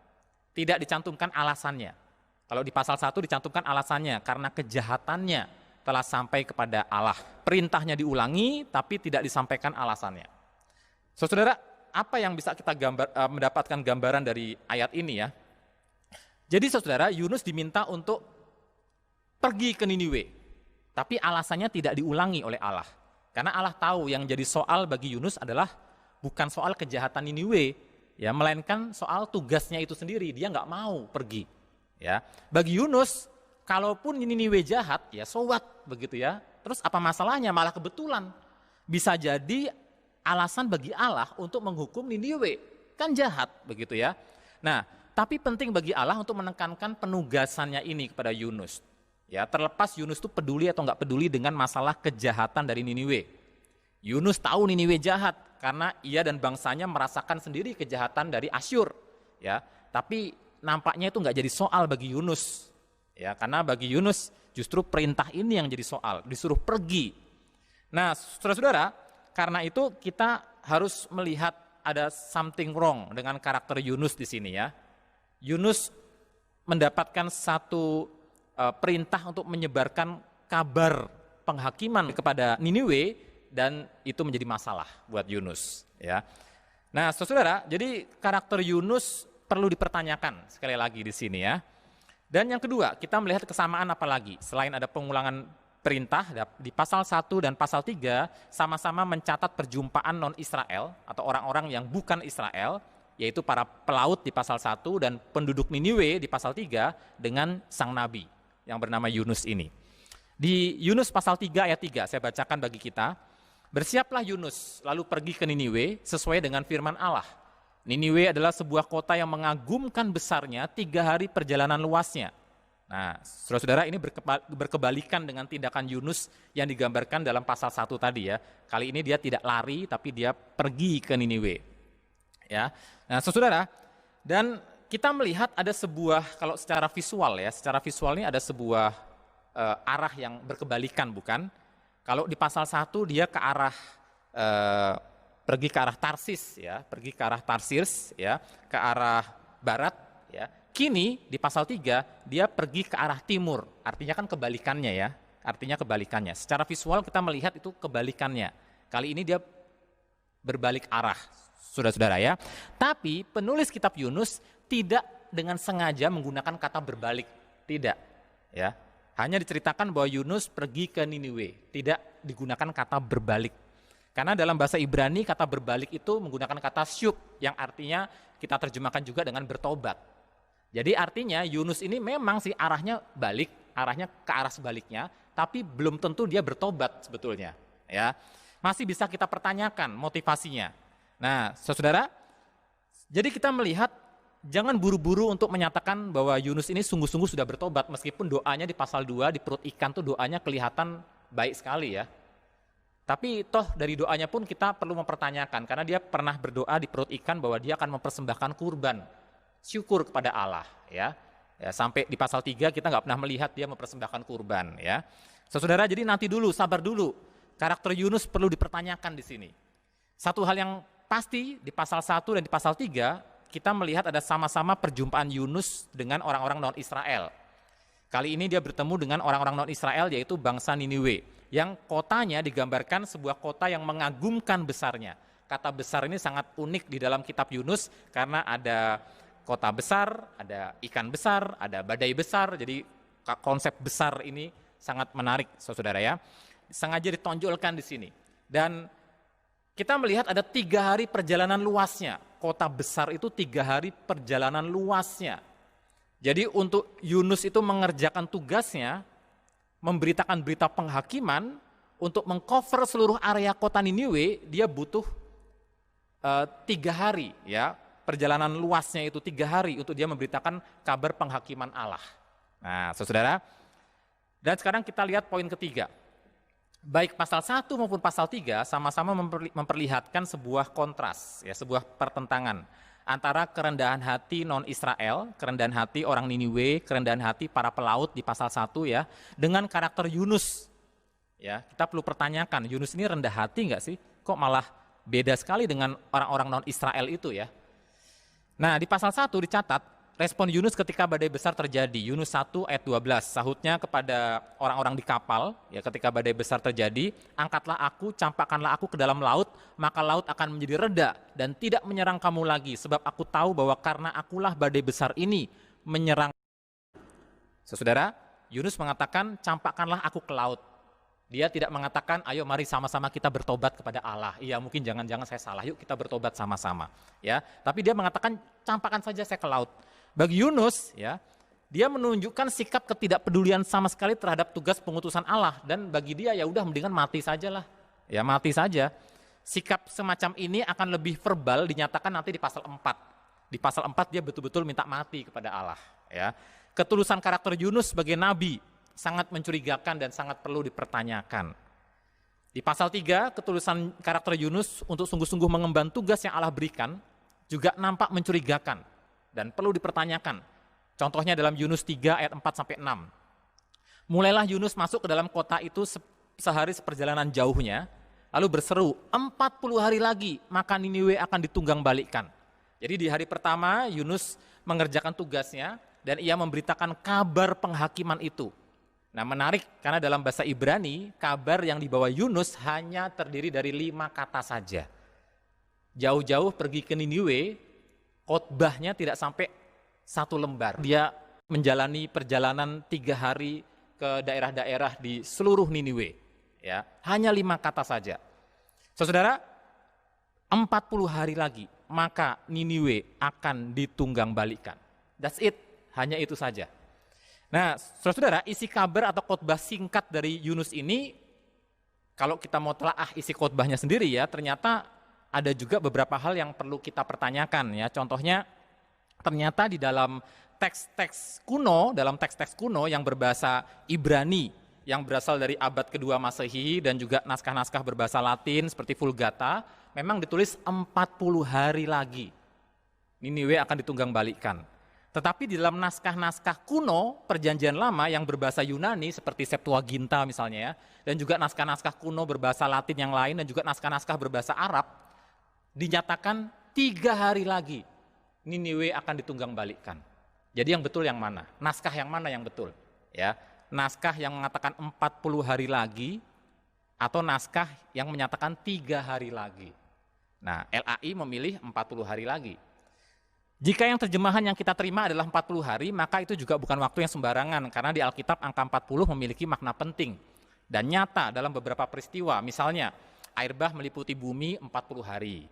Tidak dicantumkan alasannya. Kalau di pasal 1 dicantumkan alasannya, karena kejahatannya telah sampai kepada Allah. Perintahnya diulangi, tapi tidak disampaikan alasannya. Saudara, apa yang bisa kita mendapatkan gambaran dari ayat ini ya? Jadi saudara, Yunus diminta untuk pergi ke Niniwe, tapi alasannya tidak diulangi oleh Allah. Karena Allah tahu yang jadi soal bagi Yunus adalah bukan soal kejahatan Niniwe, ya, melainkan soal tugasnya itu sendiri. Dia nggak mau pergi. Ya, bagi Yunus, kalaupun Niniwe jahat, ya so what, begitu ya. Terus apa masalahnya? Malah kebetulan bisa jadi alasan bagi Allah untuk menghukum Niniwe, kan jahat, begitu ya. Nah, tapi penting bagi Allah untuk menekankan penugasannya ini kepada Yunus. Ya, terlepas Yunus itu peduli atau nggak peduli dengan masalah kejahatan dari Niniwe. Yunus tahu Niniwe jahat karena ia dan bangsanya merasakan sendiri kejahatan dari Asyur. Ya, tapi nampaknya itu nggak jadi soal bagi Yunus, ya, karena bagi Yunus justru perintah ini yang jadi soal, disuruh pergi. Nah, saudara-saudara, karena itu kita harus melihat ada something wrong dengan karakter Yunus di sini ya. Yunus mendapatkan satu perintah untuk menyebarkan kabar penghakiman kepada Niniwe, dan itu menjadi masalah buat Yunus. Ya. Nah, saudara, jadi karakter Yunus perlu dipertanyakan sekali lagi di sini ya. Dan yang kedua, kita melihat kesamaan apa lagi? Selain ada pengulangan perintah, di pasal 1 dan pasal 3 sama-sama mencatat perjumpaan non-Israel atau orang-orang yang bukan Israel, yaitu para pelaut di pasal 1 dan penduduk Niniwe di pasal 3 dengan sang nabi yang bernama Yunus ini. Di Yunus pasal 3 ayat 3 saya bacakan bagi kita. Bersiaplah Yunus lalu pergi ke Niniwe sesuai dengan firman Allah. Niniwe adalah sebuah kota yang mengagumkan besarnya, 3 hari perjalanan luasnya. Nah, saudara-saudara, ini berkebalikan dengan tindakan Yunus yang digambarkan dalam pasal 1 tadi ya. Kali ini dia tidak lari, tapi dia pergi ke Niniwe. Ya. Nah, saudara, dan kita melihat ada sebuah, kalau secara visual ya, secara visual ini ada sebuah arah yang berkebalikan, bukan? Kalau di pasal 1 dia ke arah pergi ke arah Tarsis ya, pergi ke arah Tarsis ya, ke arah barat ya. Kini di pasal 3 dia pergi ke arah timur. Artinya kan kebalikannya ya. Artinya kebalikannya. Secara visual kita melihat itu kebalikannya. Kali ini dia berbalik arah, saudara-saudara ya. Tapi penulis kitab Yunus tidak dengan sengaja menggunakan kata berbalik, tidak ya. Hanya diceritakan bahwa Yunus pergi ke Niniwe, tidak digunakan kata berbalik. Karena dalam bahasa Ibrani kata berbalik itu menggunakan kata syub yang artinya kita terjemahkan juga dengan bertobat. Jadi artinya Yunus ini memang sih arahnya balik, arahnya ke arah sebaliknya, tapi belum tentu dia bertobat sebetulnya. Ya, masih bisa kita pertanyakan motivasinya. Nah, saudara, Jadi kita melihat jangan buru-buru untuk menyatakan bahwa Yunus ini sungguh-sungguh sudah bertobat, meskipun doanya di pasal 2 di perut ikan tuh doanya kelihatan baik sekali ya. Tapi toh dari doanya pun kita perlu mempertanyakan, karena dia pernah berdoa di perut ikan bahwa dia akan mempersembahkan kurban syukur kepada Allah ya. Sampai di pasal 3 kita nggak pernah melihat dia mempersembahkan kurban ya. Saudara, jadi nanti dulu, sabar dulu. Karakter Yunus perlu dipertanyakan di sini. Satu hal yang pasti di pasal 1 dan di pasal 3 kita melihat ada sama-sama perjumpaan Yunus dengan orang-orang non-Israel. Kali ini dia bertemu dengan orang-orang non-Israel, yaitu bangsa Niniwe, yang kotanya digambarkan sebuah kota yang mengagumkan besarnya. Kata besar ini sangat unik di dalam kitab Yunus, karena ada kota besar, ada ikan besar, ada badai besar, jadi konsep besar ini sangat menarik, saudara ya. Sengaja ditonjolkan di sini. Dan kita melihat ada 3 hari perjalanan luasnya. Kota besar itu 3 hari perjalanan luasnya. Jadi untuk Yunus itu mengerjakan tugasnya, memberitakan berita penghakiman, untuk mengcover seluruh area kota Niniwe, dia butuh 3 hari ya. Perjalanan luasnya itu 3 hari untuk dia memberitakan kabar penghakiman Allah. Nah, saudara, dan sekarang kita lihat poin ketiga. Baik pasal 1 maupun pasal 3 sama-sama memperlihatkan sebuah kontras, ya, sebuah pertentangan antara kerendahan hati non-Israel, kerendahan hati orang Niniwe, kerendahan hati para pelaut di pasal 1 ya, dengan karakter Yunus. Ya, kita perlu pertanyakan, Yunus ini rendah hati enggak sih? Kok malah beda sekali dengan orang-orang non-Israel itu ya? Nah, di pasal 1 dicatat respon Yunus ketika badai besar terjadi. Yunus 1 ayat 12, sahutnya kepada orang-orang di kapal, ya, ketika badai besar terjadi, angkatlah aku, campakkanlah aku ke dalam laut, maka laut akan menjadi reda dan tidak menyerang kamu lagi, sebab aku tahu bahwa karena akulah badai besar ini menyerang. Saudara, Yunus mengatakan, campakkanlah aku ke laut. Dia tidak mengatakan, ayo mari sama-sama kita bertobat kepada Allah. Iya, mungkin jangan-jangan saya salah, yuk kita bertobat sama-sama. Ya, tapi dia mengatakan, campakkan saja saya ke laut. Bagi Yunus, ya, dia menunjukkan sikap ketidakpedulian sama sekali terhadap tugas pengutusan Allah, dan bagi dia ya udah mendingan mati sajalah. Ya, mati saja. Sikap semacam ini akan lebih verbal dinyatakan nanti di pasal 4. Di pasal 4 dia betul-betul minta mati kepada Allah, ya. Ketulusan karakter Yunus sebagai nabi sangat mencurigakan dan sangat perlu dipertanyakan. Di pasal 3, ketulusan karakter Yunus untuk sungguh-sungguh mengemban tugas yang Allah berikan juga nampak mencurigakan dan perlu dipertanyakan. Contohnya dalam Yunus 3 ayat 4-6. Mulailah Yunus masuk ke dalam kota itu sehari seperjalanan jauhnya, lalu berseru, 40 hari lagi maka Niniwe akan ditunggang balikkan. Jadi di hari pertama Yunus mengerjakan tugasnya dan ia memberitakan kabar penghakiman itu. Nah, menarik karena dalam bahasa Ibrani, kabar yang dibawa Yunus hanya terdiri dari 5 kata saja. Jauh-jauh pergi ke Niniwe, khotbahnya tidak sampai 1 lembar. Dia menjalani perjalanan 3 hari ke daerah-daerah di seluruh Niniwe. Ya, hanya 5 kata saja. Saudara, 40 hari lagi, maka Niniwe akan ditunggang balikkan. That's it, hanya itu saja. Nah, saudara, isi kabar atau khotbah singkat dari Yunus ini, kalau kita mau telaah isi khotbahnya sendiri ya, ternyata ada juga beberapa hal yang perlu kita pertanyakan ya. Contohnya, ternyata di dalam teks-teks kuno yang berbahasa Ibrani, yang berasal dari abad kedua Masehi dan juga naskah-naskah berbahasa Latin seperti Vulgata, memang ditulis 40 hari lagi Niniwe akan ditunggang balikkan. Tetapi di dalam naskah-naskah kuno Perjanjian Lama yang berbahasa Yunani seperti Septuaginta misalnya ya, dan juga naskah-naskah kuno berbahasa Latin yang lain dan juga naskah-naskah berbahasa Arab, dinyatakan 3 hari lagi Niniwe akan ditunggang balikkan. Jadi yang betul yang mana? Naskah yang mana yang betul? Ya, naskah yang mengatakan 40 hari lagi atau naskah yang menyatakan 3 hari lagi? Nah, LAI memilih 40 hari lagi. Jika yang terjemahan yang kita terima adalah 40 hari, maka itu juga bukan waktu yang sembarangan, karena di Alkitab angka 40 memiliki makna penting dan nyata dalam beberapa peristiwa. Misalnya, air bah meliputi bumi 40 hari.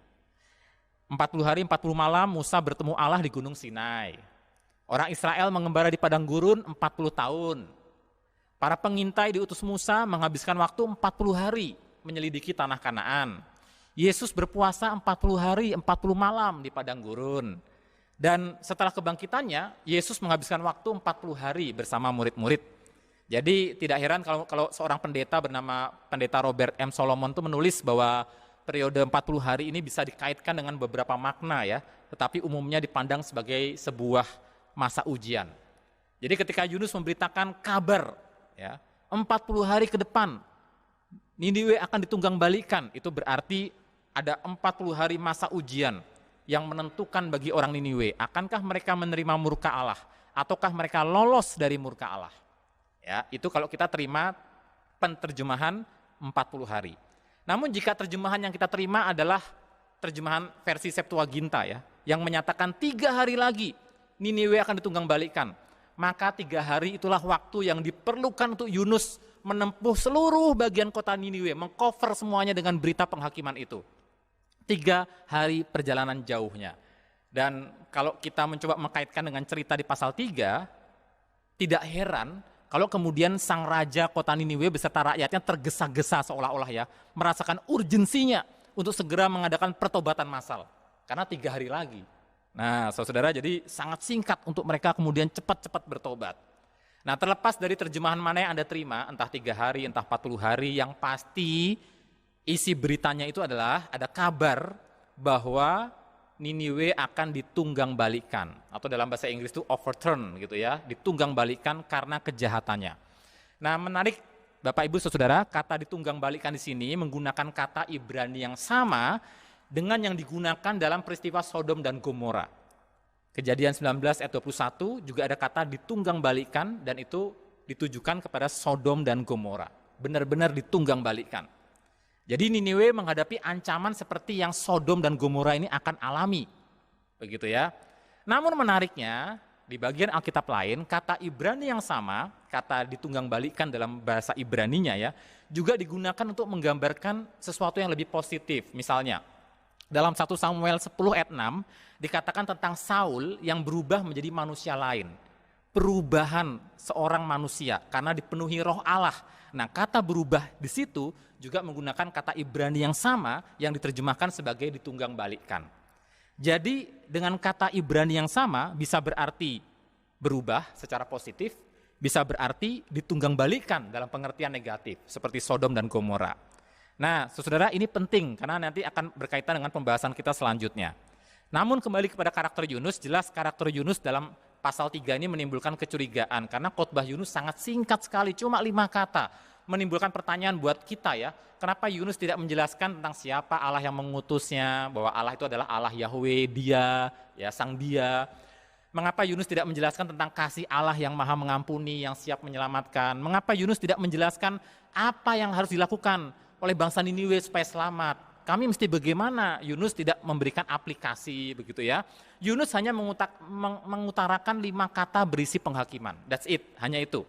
40 hari 40 malam Musa bertemu Allah di Gunung Sinai. Orang Israel mengembara di padang gurun 40 tahun. Para pengintai diutus Musa menghabiskan waktu 40 hari menyelidiki tanah Kanaan. Yesus berpuasa 40 hari, 40 malam di padang gurun. Dan setelah kebangkitannya, Yesus menghabiskan waktu 40 hari bersama murid-murid. Jadi tidak heran kalau seorang pendeta bernama Pendeta Robert M. Solomon itu menulis bahwa periode 40 hari ini bisa dikaitkan dengan beberapa makna ya, tetapi umumnya dipandang sebagai sebuah masa ujian. Jadi ketika Yunus memberitakan kabar ya, 40 hari ke depan Niniwe akan ditunggang balikan, itu berarti ada 40 hari masa ujian yang menentukan bagi orang Niniwe, akankah mereka menerima murka Allah ataukah mereka lolos dari murka Allah. Ya, itu kalau kita terima penterjemahan 40 hari. Namun jika terjemahan yang kita terima adalah terjemahan versi Septuaginta ya, yang menyatakan 3 hari lagi Niniwe akan ditunggang balikan, maka 3 hari itulah waktu yang diperlukan untuk Yunus menempuh seluruh bagian kota Niniwe, mengcover semuanya dengan berita penghakiman itu. 3 hari perjalanan jauhnya. Dan kalau kita mencoba mengkaitkan dengan cerita di pasal 3, tidak heran kalau kemudian sang raja kota Niniwe beserta rakyatnya tergesa-gesa seolah-olah ya, merasakan urgensinya untuk segera mengadakan pertobatan massal. Karena 3 hari lagi. Nah, saudara, jadi sangat singkat untuk mereka kemudian cepat-cepat bertobat. Nah, terlepas dari terjemahan mana yang Anda terima, entah 3 hari, entah 40 hari, yang pasti isi beritanya itu adalah ada kabar bahwa Niniwe akan ditunggang balikan, atau dalam bahasa Inggris itu overturn gitu ya, ditunggang balikan karena kejahatannya. Nah, menarik Bapak Ibu Saudara, kata ditunggang balikan di sini menggunakan kata Ibrani yang sama dengan yang digunakan dalam peristiwa Sodom dan Gomora. Kejadian 19 ayat 21 juga ada kata ditunggang balikan, dan itu ditujukan kepada Sodom dan Gomora. Benar-benar ditunggang balikan. Jadi Niniwe menghadapi ancaman seperti yang Sodom dan Gomora ini akan alami. Begitu ya. Namun menariknya, di bagian Alkitab lain, kata Ibrani yang sama, kata ditunggang balikan dalam bahasa Ibraninya ya, juga digunakan untuk menggambarkan sesuatu yang lebih positif. Misalnya, dalam 1 Samuel 10 ayat 6, dikatakan tentang Saul yang berubah menjadi manusia lain. Perubahan seorang manusia karena dipenuhi roh Allah. Nah, kata berubah di situ juga menggunakan kata Ibrani yang sama yang diterjemahkan sebagai ditunggang balikan. Jadi dengan kata Ibrani yang sama bisa berarti berubah secara positif, bisa berarti ditunggang balikan dalam pengertian negatif seperti Sodom dan Gomora. Nah, saudara, ini penting karena nanti akan berkaitan dengan pembahasan kita selanjutnya. Namun kembali kepada karakter Yunus, jelas karakter Yunus dalam pasal 3 ini menimbulkan kecurigaan karena khotbah Yunus sangat singkat sekali, cuma 5 kata. Menimbulkan pertanyaan buat kita ya, kenapa Yunus tidak menjelaskan tentang siapa Allah yang mengutusnya, bahwa Allah itu adalah Allah Yahweh, Dia, ya Sang Dia. Mengapa Yunus tidak menjelaskan tentang kasih Allah yang maha mengampuni, yang siap menyelamatkan? Mengapa Yunus tidak menjelaskan apa yang harus dilakukan oleh bangsa Niniwe supaya selamat? Kami mesti bagaimana? Yunus tidak memberikan aplikasi begitu ya. Yunus hanya mengutarakan 5 kata berisi penghakiman. That's it, hanya itu.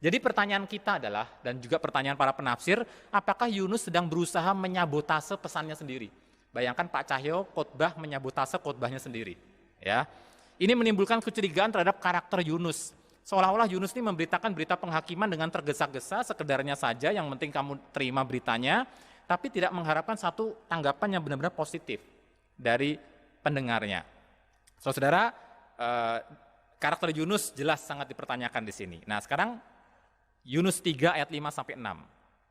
Jadi pertanyaan kita adalah, dan juga pertanyaan para penafsir, apakah Yunus sedang berusaha menyabotase pesannya sendiri? Bayangkan Pak Cahyo khotbah menyabotase khotbahnya sendiri. Ya, ini menimbulkan kecurigaan terhadap karakter Yunus. Seolah-olah Yunus ini memberitakan berita penghakiman dengan tergesa-gesa, sekedarnya saja, yang penting kamu terima beritanya, tapi tidak mengharapkan satu tanggapan yang benar-benar positif dari pendengarnya. Saudara, karakter Yunus jelas sangat dipertanyakan di sini. Nah, sekarang Yunus 3 ayat 5-6.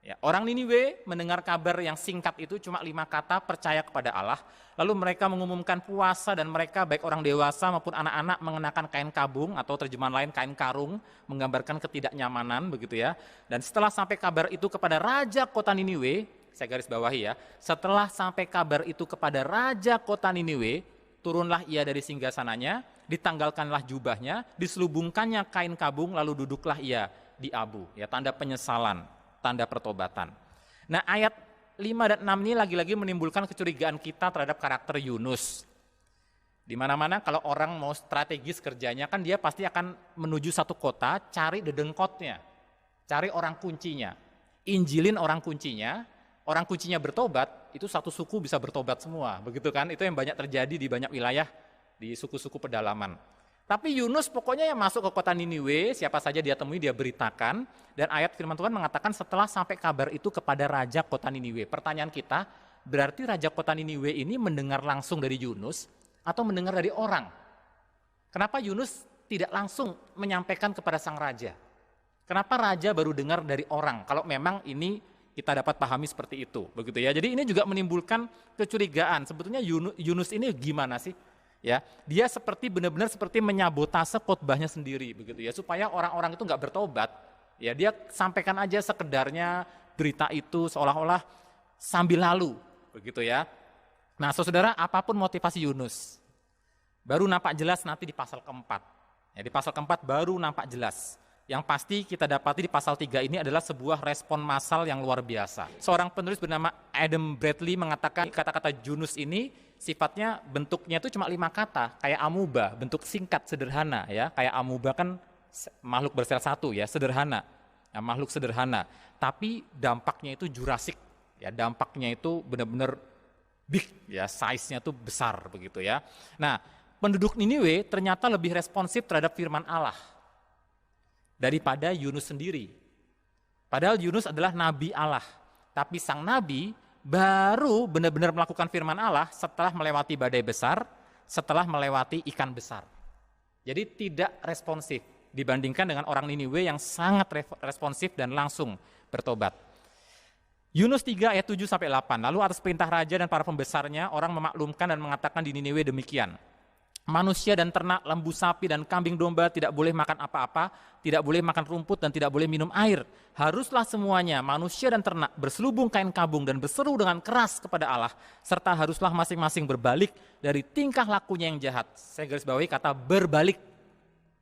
Ya, orang Niniwe mendengar kabar yang singkat itu cuma 5 kata, percaya kepada Allah. Lalu mereka mengumumkan puasa dan mereka baik orang dewasa maupun anak-anak mengenakan kain kabung atau terjemahan lain kain karung, menggambarkan ketidaknyamanan begitu ya. Dan setelah sampai kabar itu kepada raja kota Niniwe, saya garis bawahi ya, setelah sampai kabar itu kepada raja kota Niniwe, turunlah ia dari singgasananya, ditanggalkanlah jubahnya, diselubungkannya kain kabung, lalu duduklah ia di abu, ya tanda penyesalan, tanda pertobatan. Nah, ayat 5 dan 6 ini lagi-lagi menimbulkan kecurigaan kita terhadap karakter Yunus. Di mana-mana kalau orang mau strategis kerjanya kan dia pasti akan menuju satu kota, cari dedengkotnya, cari orang kuncinya, injilin orang kuncinya bertobat, itu satu suku bisa bertobat semua, begitu kan? Itu yang banyak terjadi di banyak wilayah di suku-suku pedalaman. Tapi Yunus pokoknya yang masuk ke kota Niniwe, siapa saja dia temui dia beritakan, dan ayat firman Tuhan mengatakan setelah sampai kabar itu kepada raja kota Niniwe. Pertanyaan kita, berarti Raja kota Niniwe ini mendengar langsung dari Yunus atau mendengar dari orang? Kenapa Yunus tidak langsung menyampaikan kepada sang raja? Kenapa raja baru dengar dari orang? Kalau memang ini kita dapat pahami seperti itu, begitu ya. Jadi ini juga menimbulkan kecurigaan. Sebetulnya Yunus ini gimana sih? Ya, dia seperti benar-benar seperti menyabotase khotbahnya sendiri, begitu ya, supaya orang-orang itu nggak bertobat. Ya, dia sampaikan aja sekedarnya berita itu seolah-olah sambil lalu, begitu ya. Nah, saudara, apapun motivasi Yunus, baru nampak jelas nanti di pasal keempat. Ya, di pasal keempat baru nampak jelas. Yang pasti kita dapati di pasal 3 ini adalah sebuah respon massal yang luar biasa. Seorang penulis bernama Adam Bradley mengatakan kata-kata Yunus ini sifatnya bentuknya itu cuma 5 kata, kayak amuba, bentuk singkat sederhana ya. Kayak amuba kan makhluk bersel satu ya, sederhana. Ya, makhluk sederhana. Tapi dampaknya itu Jurassic. Ya, dampaknya itu benar-benar big ya, size-nya tuh besar begitu ya. Nah, penduduk Niniwe ternyata lebih responsif terhadap firman Allah daripada Yunus sendiri. Padahal Yunus adalah nabi Allah, tapi sang nabi baru benar-benar melakukan firman Allah setelah melewati badai besar, setelah melewati ikan besar. Jadi tidak responsif dibandingkan dengan orang Niniwe yang sangat responsif dan langsung bertobat. Yunus 3 ayat 7-8, lalu atas perintah raja dan para pembesarnya, orang memaklumkan dan mengatakan di Niniwe demikian. Manusia dan ternak, lembu sapi dan kambing domba tidak boleh makan apa-apa, tidak boleh makan rumput dan tidak boleh minum air. Haruslah semuanya, manusia dan ternak, berselubung kain kabung dan berseru dengan keras kepada Allah, serta haruslah masing-masing berbalik dari tingkah lakunya yang jahat. Saya garis bawahi kata berbalik,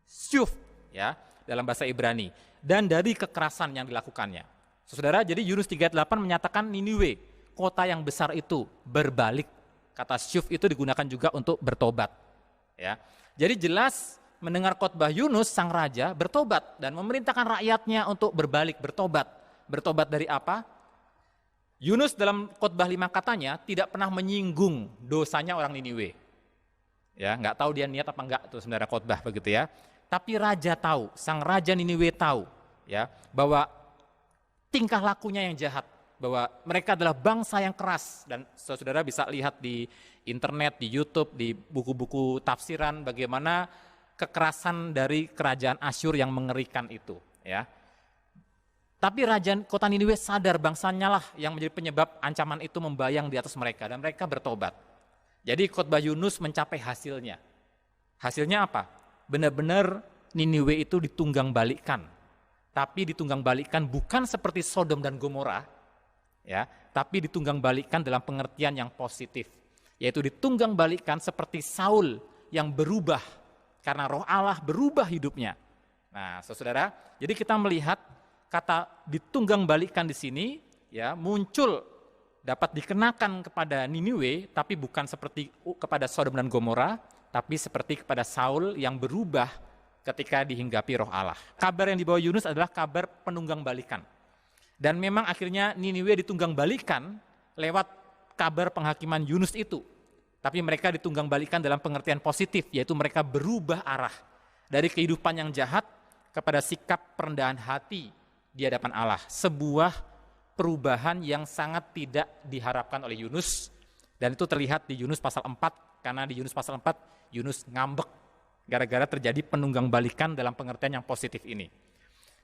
syuf, ya, dalam bahasa Ibrani, dan dari kekerasan yang dilakukannya. Saudara, jadi Yunus 3 ayat 8 menyatakan Niniwe, kota yang besar itu berbalik. Kata syuf itu digunakan juga untuk bertobat. Ya, jadi jelas mendengar khotbah Yunus, sang raja bertobat dan memerintahkan rakyatnya untuk berbalik, bertobat. Bertobat dari apa? Yunus dalam khotbah 5 katanya tidak pernah menyinggung dosanya orang Niniwe. Ya, nggak tahu dia niat apa enggak tuh saudara khotbah begitu ya. Tapi raja tahu, sang raja Niniwe tahu, ya, bahwa tingkah lakunya yang jahat, bahwa mereka adalah bangsa yang keras, dan saudara bisa lihat di internet, di YouTube, di buku-buku tafsiran bagaimana kekerasan dari kerajaan Asyur yang mengerikan itu, ya. Tapi raja kota Niniwe sadar bangsanya lah yang menjadi penyebab ancaman itu membayang di atas mereka dan mereka bertobat. Jadi khotbah Yunus mencapai hasilnya. Hasilnya apa? Benar-benar Niniwe itu ditunggang balikkan. Tapi ditunggang balikkan bukan seperti Sodom dan Gomora, ya, tapi ditunggang balikkan dalam pengertian yang positif. Yaitu ditunggang balikkan seperti Saul yang berubah karena roh Allah berubah hidupnya. Nah, saudara, jadi kita melihat kata ditunggang balikkan di sini ya muncul dapat dikenakan kepada Niniwe, tapi bukan seperti kepada Sodom dan Gomora, tapi seperti kepada Saul yang berubah ketika dihinggapi roh Allah. Kabar yang dibawa Yunus adalah kabar penunggang balikan. Dan memang akhirnya Niniwe ditunggang balikan lewat kabar penghakiman Yunus itu. Tapi mereka ditunggang balikan dalam pengertian positif, yaitu mereka berubah arah dari kehidupan yang jahat kepada sikap perendahan hati di hadapan Allah. Sebuah perubahan yang sangat tidak diharapkan oleh Yunus, dan itu terlihat di Yunus pasal 4, karena di Yunus pasal 4 Yunus ngambek gara-gara terjadi penunggang balikan dalam pengertian yang positif ini.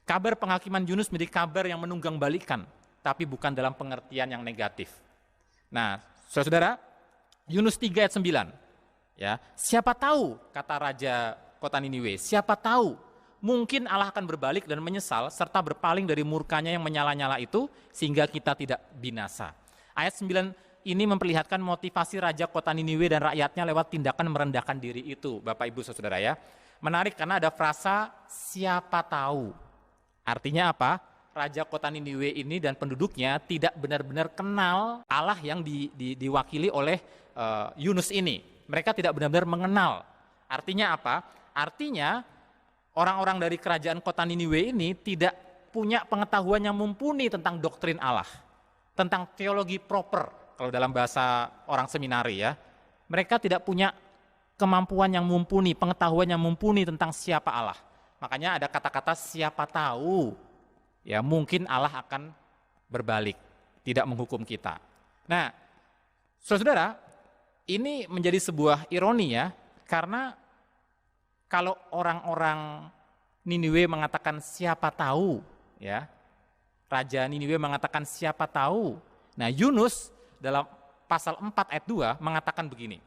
Kabar penghakiman Yunus menjadi kabar yang menunggang balikan, tapi bukan dalam pengertian yang negatif. Nah, saudara, Yunus 3 ayat 9, ya, siapa tahu, kata raja kota Niniwe, siapa tahu, mungkin Allah akan berbalik dan menyesal, serta berpaling dari murkanya yang menyala-nyala itu, sehingga kita tidak binasa. Ayat 9 ini memperlihatkan motivasi raja kota Niniwe dan rakyatnya lewat tindakan merendahkan diri itu, Bapak Ibu Saudara ya. Menarik karena ada frasa siapa tahu. Artinya apa? Raja kota Niniwe ini dan penduduknya tidak benar-benar kenal Allah yang diwakili oleh Yunus ini. Mereka tidak benar-benar mengenal. Artinya apa? Artinya orang-orang dari kerajaan kota Niniwe ini tidak punya pengetahuan yang mumpuni tentang doktrin Allah, tentang teologi proper, kalau dalam bahasa orang seminari ya. Mereka tidak punya kemampuan yang mumpuni, pengetahuan yang mumpuni tentang siapa Allah. Makanya ada kata-kata siapa tahu, ya mungkin Allah akan berbalik, tidak menghukum kita. Nah, Saudara, ini menjadi sebuah ironi ya, karena kalau orang-orang Niniwe mengatakan siapa tahu, ya, Raja Niniwe mengatakan siapa tahu. Nah, Yunus dalam pasal 4 ayat 2 mengatakan begini,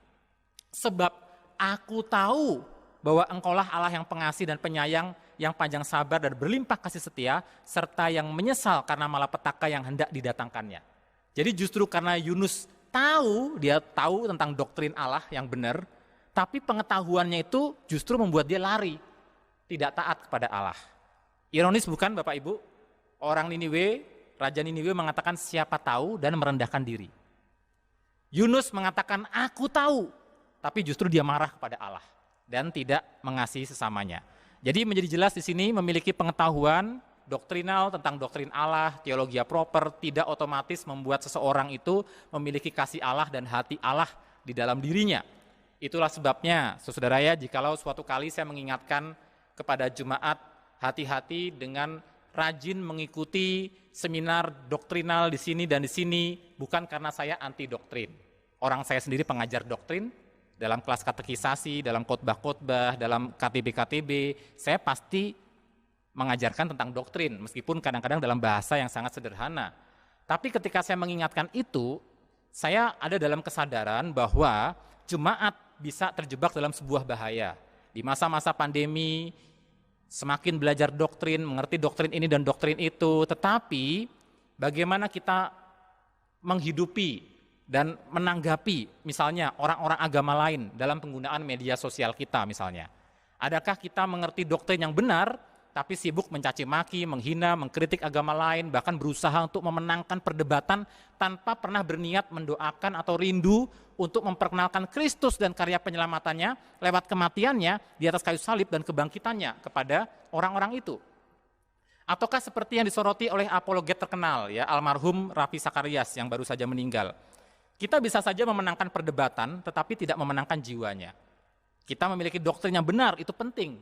sebab aku tahu bahwa engkaulah Allah yang pengasih dan penyayang, yang panjang sabar dan berlimpah kasih setia, serta yang menyesal karena malapetaka yang hendak didatangkannya. Jadi justru karena Yunus tahu, dia tahu tentang doktrin Allah yang benar, tapi pengetahuannya itu justru membuat dia lari, tidak taat kepada Allah. Ironis bukan Bapak Ibu? Orang Niniwe, Raja Niniwe mengatakan siapa tahu dan merendahkan diri. Yunus mengatakan aku tahu, tapi justru dia marah kepada Allah dan tidak mengasihi sesamanya. Jadi menjadi jelas di sini memiliki pengetahuan doktrinal tentang doktrin Allah, teologia proper, tidak otomatis membuat seseorang itu memiliki kasih Allah dan hati Allah di dalam dirinya. Itulah sebabnya, saudara ya, jikalau suatu kali saya mengingatkan kepada jemaat, hati-hati dengan rajin mengikuti seminar doktrinal di sini dan di sini, bukan karena saya anti doktrin. Orang saya sendiri pengajar doktrin, dalam kelas katekisasi, dalam khotbah-khotbah, dalam KTB-KTB, saya pasti mengajarkan tentang doktrin, meskipun kadang-kadang dalam bahasa yang sangat sederhana. Tapi ketika saya mengingatkan itu, saya ada dalam kesadaran bahwa jemaat bisa terjebak dalam sebuah bahaya. Di masa-masa pandemi, semakin belajar doktrin, mengerti doktrin ini dan doktrin itu, tetapi bagaimana kita menghidupi dan menanggapi misalnya orang-orang agama lain dalam penggunaan media sosial kita misalnya. Adakah kita mengerti doktrin yang benar, tapi sibuk mencaci maki, menghina, mengkritik agama lain, bahkan berusaha untuk memenangkan perdebatan tanpa pernah berniat mendoakan atau rindu untuk memperkenalkan Kristus dan karya penyelamatannya lewat kematiannya di atas kayu salib dan kebangkitannya kepada orang-orang itu. Ataukah seperti yang disoroti oleh apologet terkenal, ya, almarhum Raffi Sakarias yang baru saja meninggal. Kita bisa saja memenangkan perdebatan tetapi tidak memenangkan jiwanya. Kita memiliki doktrin yang benar, itu penting.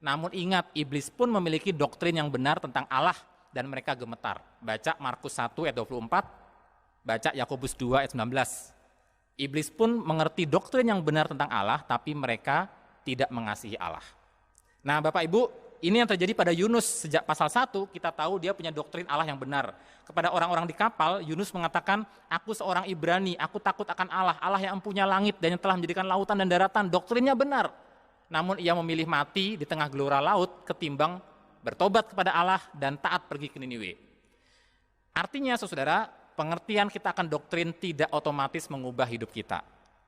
Namun ingat, iblis pun memiliki doktrin yang benar tentang Allah dan mereka gemetar. Baca Markus 1 ayat 24, baca Yakobus 2 ayat 19. Iblis pun mengerti doktrin yang benar tentang Allah, tapi mereka tidak mengasihi Allah. Nah Bapak Ibu, ini yang terjadi pada Yunus. Sejak pasal 1 kita tahu dia punya doktrin Allah yang benar. Kepada orang-orang di kapal, Yunus mengatakan, aku seorang Ibrani, aku takut akan Allah, Allah yang empunya langit dan yang telah menjadikan lautan dan daratan. Doktrinnya benar. Namun ia memilih mati di tengah gelora laut ketimbang bertobat kepada Allah dan taat pergi ke Niniwe. Artinya saudara, pengertian kita akan doktrin tidak otomatis mengubah hidup kita.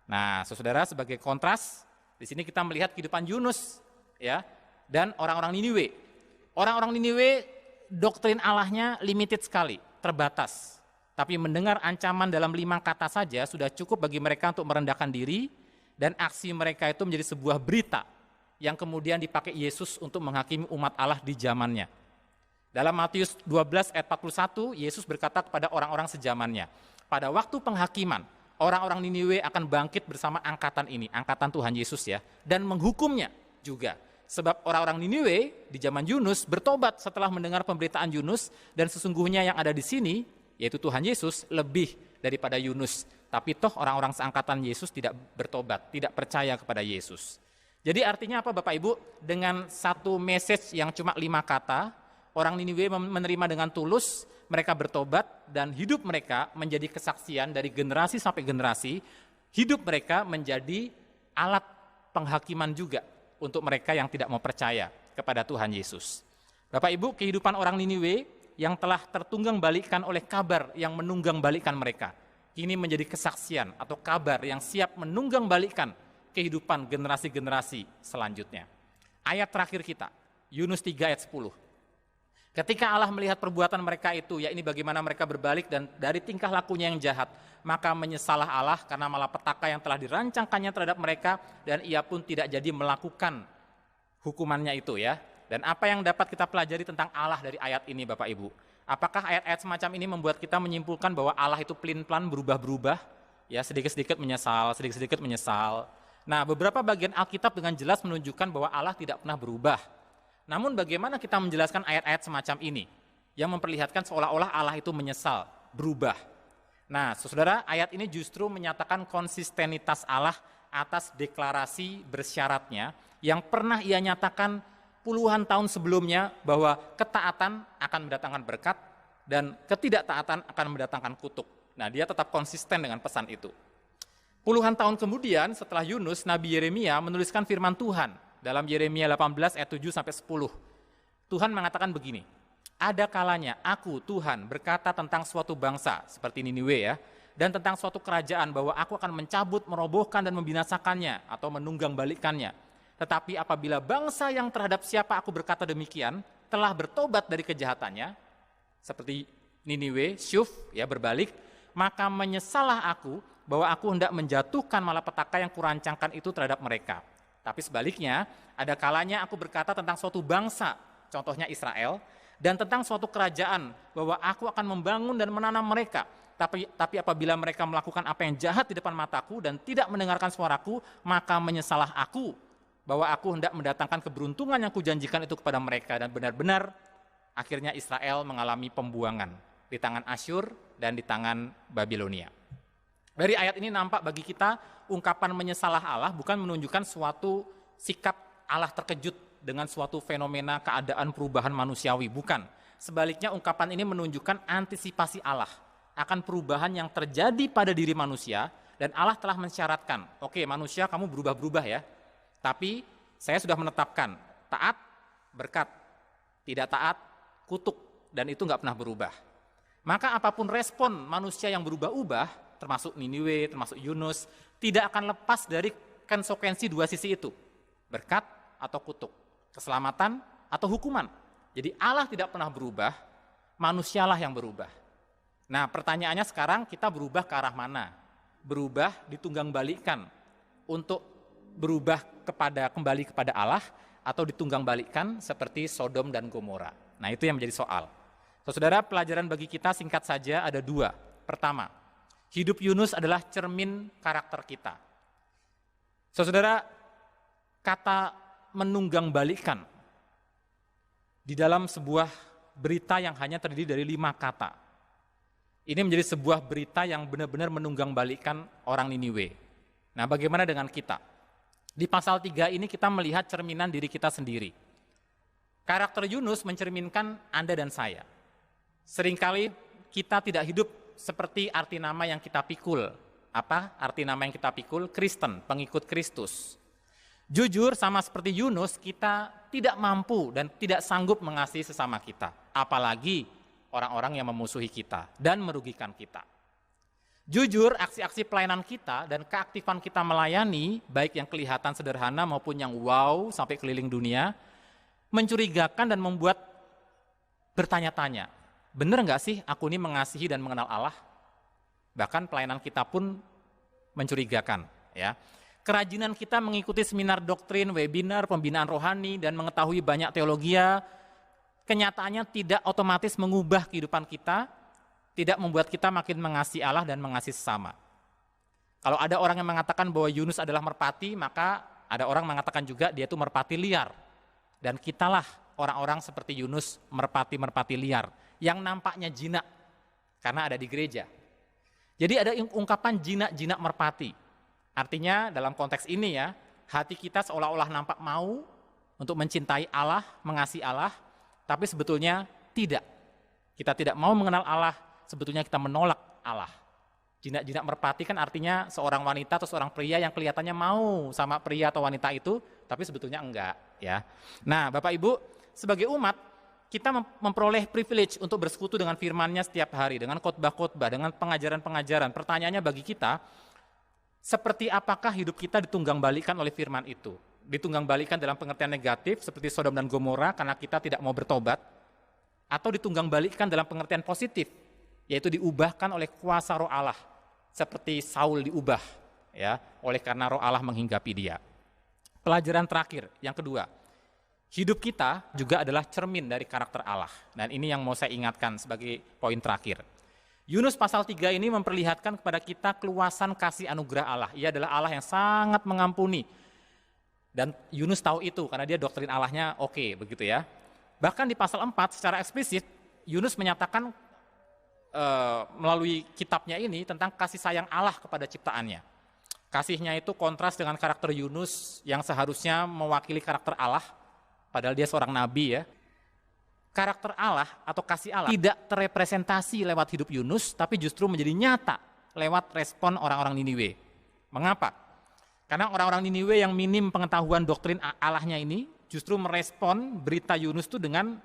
Nah, saudara, sebagai kontras, di sini kita melihat kehidupan Yunus, ya, dan orang-orang Niniwe. Orang-orang Niniwe doktrin Allahnya limited sekali, terbatas. Tapi mendengar ancaman dalam 5 kata saja sudah cukup bagi mereka untuk merendahkan diri, dan aksi mereka itu menjadi sebuah berita yang kemudian dipakai Yesus untuk menghakimi umat Allah di zamannya. Dalam Matius 12 ayat 41, Yesus berkata kepada orang-orang sezamannya, pada waktu penghakiman, orang-orang Niniwe akan bangkit bersama angkatan ini, angkatan Tuhan Yesus ya, dan menghukumnya juga. Sebab orang-orang Niniwe di zaman Yunus bertobat setelah mendengar pemberitaan Yunus, dan sesungguhnya yang ada di sini, yaitu Tuhan Yesus, lebih daripada Yunus. Tapi toh orang-orang seangkatan Yesus tidak bertobat, tidak percaya kepada Yesus. Jadi artinya apa Bapak Ibu? Dengan satu message yang cuma 5 kata, orang Niniwe menerima dengan tulus, mereka bertobat, dan hidup mereka menjadi kesaksian dari generasi sampai generasi. Hidup mereka menjadi alat penghakiman juga untuk mereka yang tidak mau percaya kepada Tuhan Yesus. Bapak Ibu, kehidupan orang Niniwe yang telah tertunggang balikkan oleh kabar yang menunggang balikkan mereka, ini menjadi kesaksian atau kabar yang siap menunggang balikkan kehidupan generasi-generasi selanjutnya. Ayat terakhir kita, Yunus 3 ayat 10. Ketika Allah melihat perbuatan mereka itu, ya ini bagaimana mereka berbalik dan dari tingkah lakunya yang jahat, maka menyesalah Allah karena malapetaka yang telah dirancangkannya terhadap mereka, dan ia pun tidak jadi melakukan hukumannya itu ya. Dan apa yang dapat kita pelajari tentang Allah dari ayat ini Bapak Ibu? Apakah ayat-ayat semacam ini membuat kita menyimpulkan bahwa Allah itu pelin-pelan berubah-berubah? Ya, sedikit-sedikit menyesal, sedikit-sedikit menyesal. Nah, beberapa bagian Alkitab dengan jelas menunjukkan bahwa Allah tidak pernah berubah. Namun bagaimana kita menjelaskan ayat-ayat semacam ini yang memperlihatkan seolah-olah Allah itu menyesal, berubah? Nah, saudara, ayat ini justru menyatakan konsistenitas Allah atas deklarasi bersyaratnya yang pernah ia nyatakan puluhan tahun sebelumnya bahwa ketaatan akan mendatangkan berkat dan ketidaktaatan akan mendatangkan kutuk. Nah, dia tetap konsisten dengan pesan itu. Puluhan tahun kemudian setelah Yunus, Nabi Yeremia menuliskan firman Tuhan dalam Yeremia 18 ayat 7 sampai 10. Tuhan mengatakan begini, ada kalanya aku Tuhan berkata tentang suatu bangsa seperti Niniwe ya, dan tentang suatu kerajaan bahwa aku akan mencabut, merobohkan dan membinasakannya atau menunggang balikannya. Tetapi apabila bangsa yang terhadap siapa aku berkata demikian telah bertobat dari kejahatannya, seperti Niniwe, Syuf ya berbalik, maka menyesalah aku bahwa aku hendak menjatuhkan malapetaka yang kurancangkan itu terhadap mereka. Tapi sebaliknya, ada kalanya aku berkata tentang suatu bangsa, contohnya Israel, dan tentang suatu kerajaan, bahwa aku akan membangun dan menanam mereka. Tapi apabila mereka melakukan apa yang jahat di depan mataku dan tidak mendengarkan suaraku, maka menyesalah aku, bahwa aku hendak mendatangkan keberuntungan yang kujanjikan itu kepada mereka. Dan benar-benar akhirnya Israel mengalami pembuangan di tangan Asyur dan di tangan Babilonia. Dari ayat ini nampak bagi kita ungkapan menyesalah Allah bukan menunjukkan suatu sikap Allah terkejut dengan suatu fenomena keadaan perubahan manusiawi, bukan. Sebaliknya ungkapan ini menunjukkan antisipasi Allah akan perubahan yang terjadi pada diri manusia dan Allah telah mensyaratkan, oke manusia kamu berubah-berubah ya, tapi saya sudah menetapkan taat berkat, tidak taat kutuk, dan itu nggak pernah berubah. Maka apapun respon manusia yang berubah-ubah, termasuk Niniwe, termasuk Yunus, tidak akan lepas dari konsekuensi dua sisi itu, berkat atau kutuk, keselamatan atau hukuman. Jadi Allah tidak pernah berubah, manusialah yang berubah. Nah pertanyaannya sekarang kita berubah ke arah mana? Berubah ditunggang balikan untuk berubah kembali kepada Allah atau ditunggang balikan seperti Sodom dan Gomora. Nah itu yang menjadi soal. Saudara, pelajaran bagi kita singkat saja ada dua. Pertama, hidup Yunus adalah cermin karakter kita. Saudara, kata menunggang balikan di dalam sebuah berita yang hanya terdiri dari 5 kata. Ini menjadi sebuah berita yang benar-benar menunggang balikan orang Niniwe. Nah, bagaimana dengan kita? Di pasal 3 ini kita melihat cerminan diri kita sendiri. Karakter Yunus mencerminkan Anda dan saya. Seringkali kita tidak hidup seperti arti nama yang kita pikul. Apa arti nama yang kita pikul? Kristen, pengikut Kristus. Jujur sama seperti Yunus, kita tidak mampu dan tidak sanggup mengasihi sesama kita. Apalagi orang-orang yang memusuhi kita dan merugikan kita. Jujur, aksi-aksi pelayanan kita dan keaktifan kita melayani, baik yang kelihatan sederhana maupun yang wow sampai keliling dunia, mencurigakan dan membuat bertanya-tanya, benar nggak sih aku ini mengasihi dan mengenal Allah? Bahkan pelayanan kita pun mencurigakan. Ya. Kerajinan kita mengikuti seminar doktrin, webinar, pembinaan rohani, dan mengetahui banyak teologia, kenyataannya tidak otomatis mengubah kehidupan kita, tidak membuat kita makin mengasihi Allah dan mengasihi sesama. Kalau ada orang yang mengatakan bahwa Yunus adalah merpati, maka ada orang mengatakan juga dia itu merpati liar. Dan kitalah orang-orang seperti Yunus, merpati-merpati liar, yang nampaknya jinak, karena ada di gereja. Jadi ada ungkapan jinak-jinak merpati. Artinya dalam konteks ini ya, hati kita seolah-olah nampak mau untuk mencintai Allah, mengasihi Allah, tapi sebetulnya tidak. Kita tidak mau mengenal Allah, sebetulnya kita menolak Allah. Jinak-jinak merpati kan artinya seorang wanita atau seorang pria yang kelihatannya mau sama pria atau wanita itu, tapi sebetulnya enggak. Ya. Nah Bapak Ibu, sebagai umat, kita memperoleh privilege untuk bersekutu dengan firman-Nya setiap hari, dengan khotbah-khotbah, dengan pengajaran-pengajaran. Pertanyaannya bagi kita, seperti apakah hidup kita ditunggang balikan oleh firman itu? Ditunggang balikan dalam pengertian negatif seperti Sodom dan Gomora karena kita tidak mau bertobat, atau ditunggang balikan dalam pengertian positif, yaitu diubahkan oleh kuasa roh Allah, seperti Saul diubah ya oleh karena roh Allah menghinggapi dia. Pelajaran terakhir, yang kedua, hidup kita juga adalah cermin dari karakter Allah, dan ini yang mau saya ingatkan sebagai poin terakhir. Yunus pasal 3 ini memperlihatkan kepada kita keluasan kasih anugerah Allah. Ia adalah Allah yang sangat mengampuni. Dan Yunus tahu itu karena dia doktrin Allahnya oke, begitu ya. Bahkan di pasal 4 secara eksplisit Yunus menyatakan melalui kitabnya ini tentang kasih sayang Allah kepada ciptaannya. Kasihnya itu kontras dengan karakter Yunus yang seharusnya mewakili karakter Allah, padahal dia seorang nabi ya. Karakter Allah atau kasih Allah tidak terrepresentasi lewat hidup Yunus, tapi justru menjadi nyata lewat respon orang-orang Niniwe. Mengapa? Karena orang-orang Niniwe yang minim pengetahuan doktrin Allahnya ini justru merespon berita Yunus itu dengan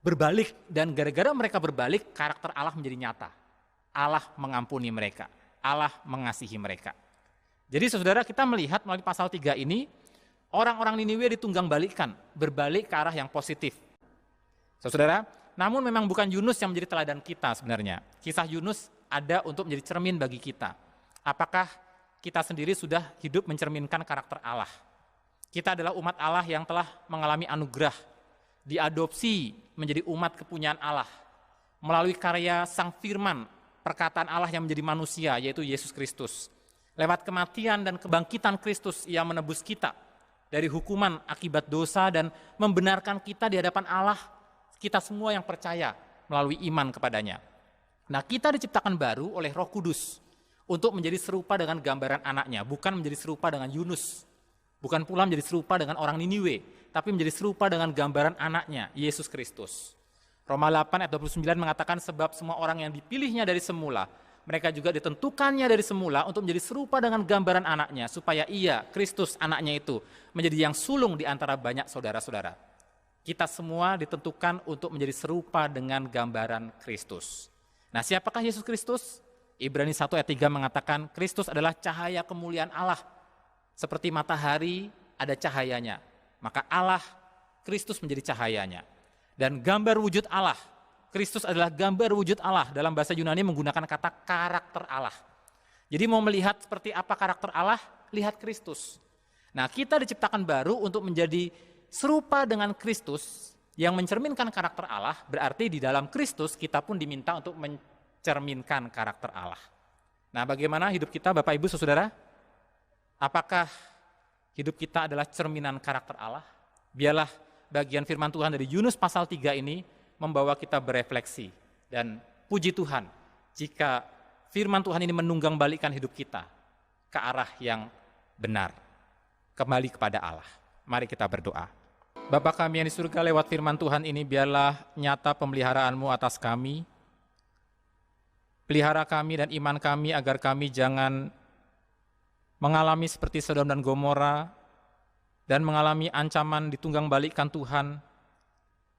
berbalik, dan gara-gara mereka berbalik, karakter Allah menjadi nyata. Allah mengampuni mereka, Allah mengasihi mereka. Jadi saudara, kita melihat melalui pasal 3 ini, orang-orang Niniwe ditunggang balikan, berbalik ke arah yang positif. Saudara, namun memang bukan Yunus yang menjadi teladan kita sebenarnya. Kisah Yunus ada untuk menjadi cermin bagi kita. Apakah kita sendiri sudah hidup mencerminkan karakter Allah? Kita adalah umat Allah yang telah mengalami anugerah, diadopsi menjadi umat kepunyaan Allah melalui karya Sang Firman, perkataan Allah yang menjadi manusia, yaitu Yesus Kristus. Lewat kematian dan kebangkitan Kristus, Ia menebus kita dari hukuman akibat dosa dan membenarkan kita di hadapan Allah, kita semua yang percaya melalui iman kepadanya. Nah, kita diciptakan baru oleh Roh Kudus untuk menjadi serupa dengan gambaran anaknya, bukan menjadi serupa dengan Yunus, bukan pula menjadi serupa dengan orang Niniwe, tapi menjadi serupa dengan gambaran anaknya, Yesus Kristus. Roma 8 ayat 29 mengatakan, sebab semua orang yang dipilihnya dari semula, mereka juga ditentukannya dari semula untuk menjadi serupa dengan gambaran anaknya, supaya ia, Kristus anaknya itu, menjadi yang sulung di antara banyak saudara-saudara. Kita semua ditentukan untuk menjadi serupa dengan gambaran Kristus. Nah, siapakah Yesus Kristus? Ibrani 1 ayat 3 mengatakan, Kristus adalah cahaya kemuliaan Allah. Seperti matahari ada cahayanya, maka Allah, Kristus menjadi cahayanya. Dan gambar wujud Allah, Kristus adalah gambar wujud Allah. Dalam bahasa Yunani menggunakan kata karakter Allah. Jadi mau melihat seperti apa karakter Allah, lihat Kristus. Nah, kita diciptakan baru untuk menjadi serupa dengan Kristus yang mencerminkan karakter Allah, berarti di dalam Kristus kita pun diminta untuk mencerminkan karakter Allah. Nah, bagaimana hidup kita Bapak Ibu Saudara? Apakah hidup kita adalah cerminan karakter Allah? Biarlah bagian firman Tuhan dari Yunus pasal 3 ini membawa kita berefleksi. Dan puji Tuhan jika firman Tuhan ini menunggang balikan hidup kita ke arah yang benar. Kembali kepada Allah. Mari kita berdoa. Bapa kami yang di surga, lewat firman Tuhan ini biarlah nyata pemeliharaan-Mu atas kami. Pelihara kami dan iman kami agar kami jangan mengalami seperti Sodom dan Gomora dan mengalami ancaman ditunggang balikkan Tuhan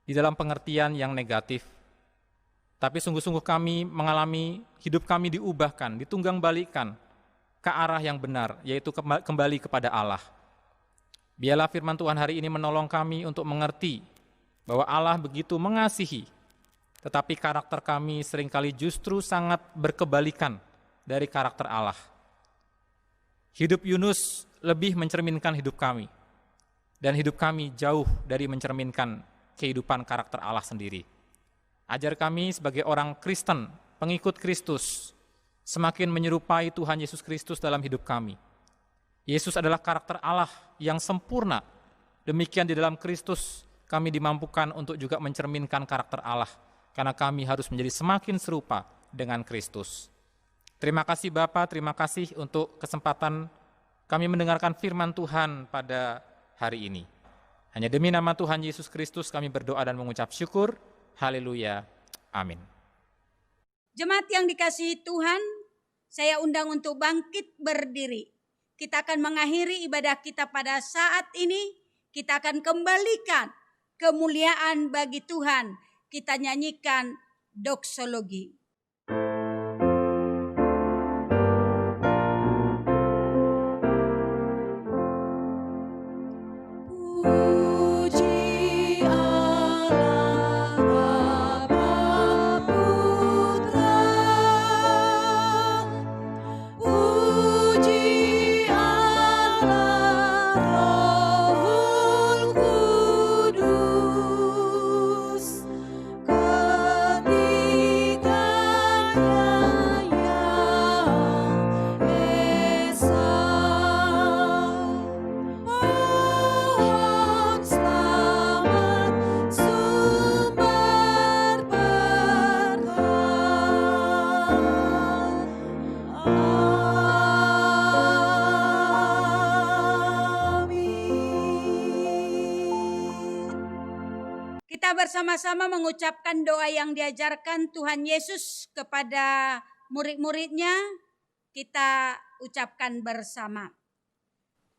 di dalam pengertian yang negatif. Tapi sungguh-sungguh kami mengalami hidup kami diubahkan, ditunggang balikkan ke arah yang benar, yaitu kembali kepada Allah. Biarlah firman Tuhan hari ini menolong kami untuk mengerti bahwa Allah begitu mengasihi, tetapi karakter kami seringkali justru sangat berkebalikan dari karakter Allah. Hidup Yunus lebih mencerminkan hidup kami, dan hidup kami jauh dari mencerminkan kehidupan karakter Allah sendiri. Ajar kami sebagai orang Kristen, pengikut Kristus, semakin menyerupai Tuhan Yesus Kristus dalam hidup kami. Yesus adalah karakter Allah yang sempurna. Demikian di dalam Kristus kami dimampukan untuk juga mencerminkan karakter Allah, karena kami harus menjadi semakin serupa dengan Kristus. Terima kasih Bapa, terima kasih untuk kesempatan kami mendengarkan firman Tuhan pada hari ini. Hanya demi nama Tuhan Yesus Kristus kami berdoa dan mengucap syukur. Haleluya. Amin. Jemaat yang dikasihi Tuhan, saya undang untuk bangkit berdiri. Kita akan mengakhiri ibadah kita pada saat ini. Kita akan kembalikan kemuliaan bagi Tuhan. Kita nyanyikan doksologi. Ketika sama-sama mengucapkan doa yang diajarkan Tuhan Yesus kepada murid-muridnya. Kita ucapkan bersama.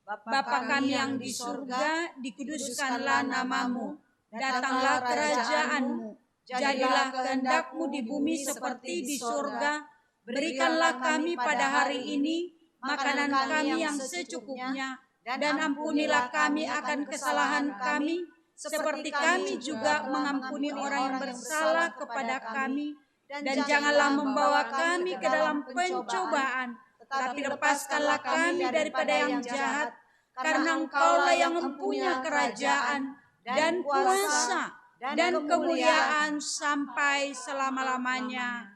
Bapa kami yang di surga, dikuduskanlah namamu, datanglah kerajaanmu, jadilah kehendak-Mu di bumi seperti di surga. Berikanlah kami pada hari ini makanan kami yang secukupnya, dan ampunilah kami akan kesalahan kami, seperti kami juga mengampuni orang yang bersalah kepada kami. Dan janganlah membawa kami ke dalam pencobaan, tetapi lepaskanlah kami daripada yang jahat, karena Engkaulah yang mempunyai kerajaan dan kuasa dan kemuliaan sampai selama-lamanya.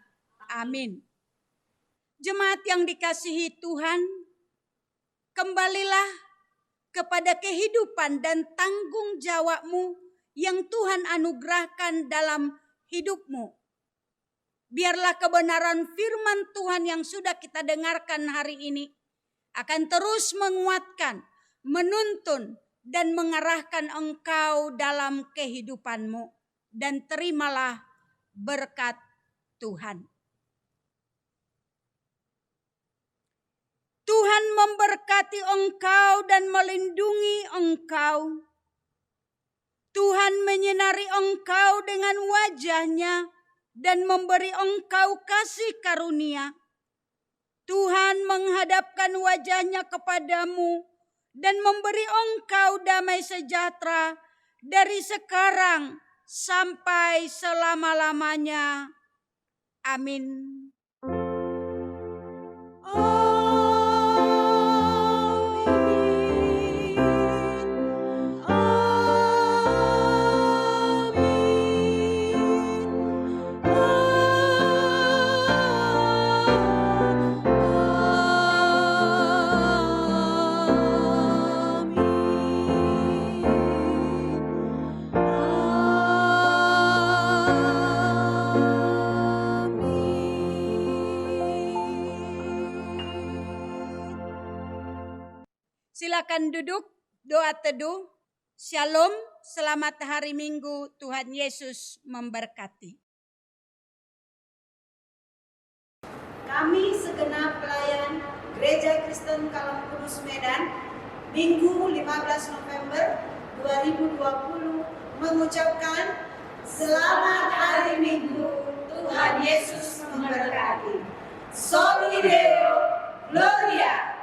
Amin. Jemaat yang dikasihi Tuhan, kembalilah kepada kehidupan dan tanggung jawabmu yang Tuhan anugerahkan dalam hidupmu. Biarlah kebenaran firman Tuhan yang sudah kita dengarkan hari ini akan terus menguatkan, menuntun, dan mengarahkan engkau dalam kehidupanmu. Dan terimalah berkat Tuhan. Tuhan memberkati engkau dan melindungi engkau. Tuhan menyinari engkau dengan wajah-Nya dan memberi engkau kasih karunia. Tuhan menghadapkan wajah-Nya kepadamu dan memberi engkau damai sejahtera dari sekarang sampai selama-lamanya. Amin. Silakan duduk, doa teduh. Shalom, selamat hari Minggu, Tuhan Yesus memberkati. Kami segenap pelayan Gereja Kristen Kalam Kudus Medan, Minggu 15 November 2020 mengucapkan Selamat Hari Minggu, Tuhan Yesus memberkati. Soli Deo, Gloria.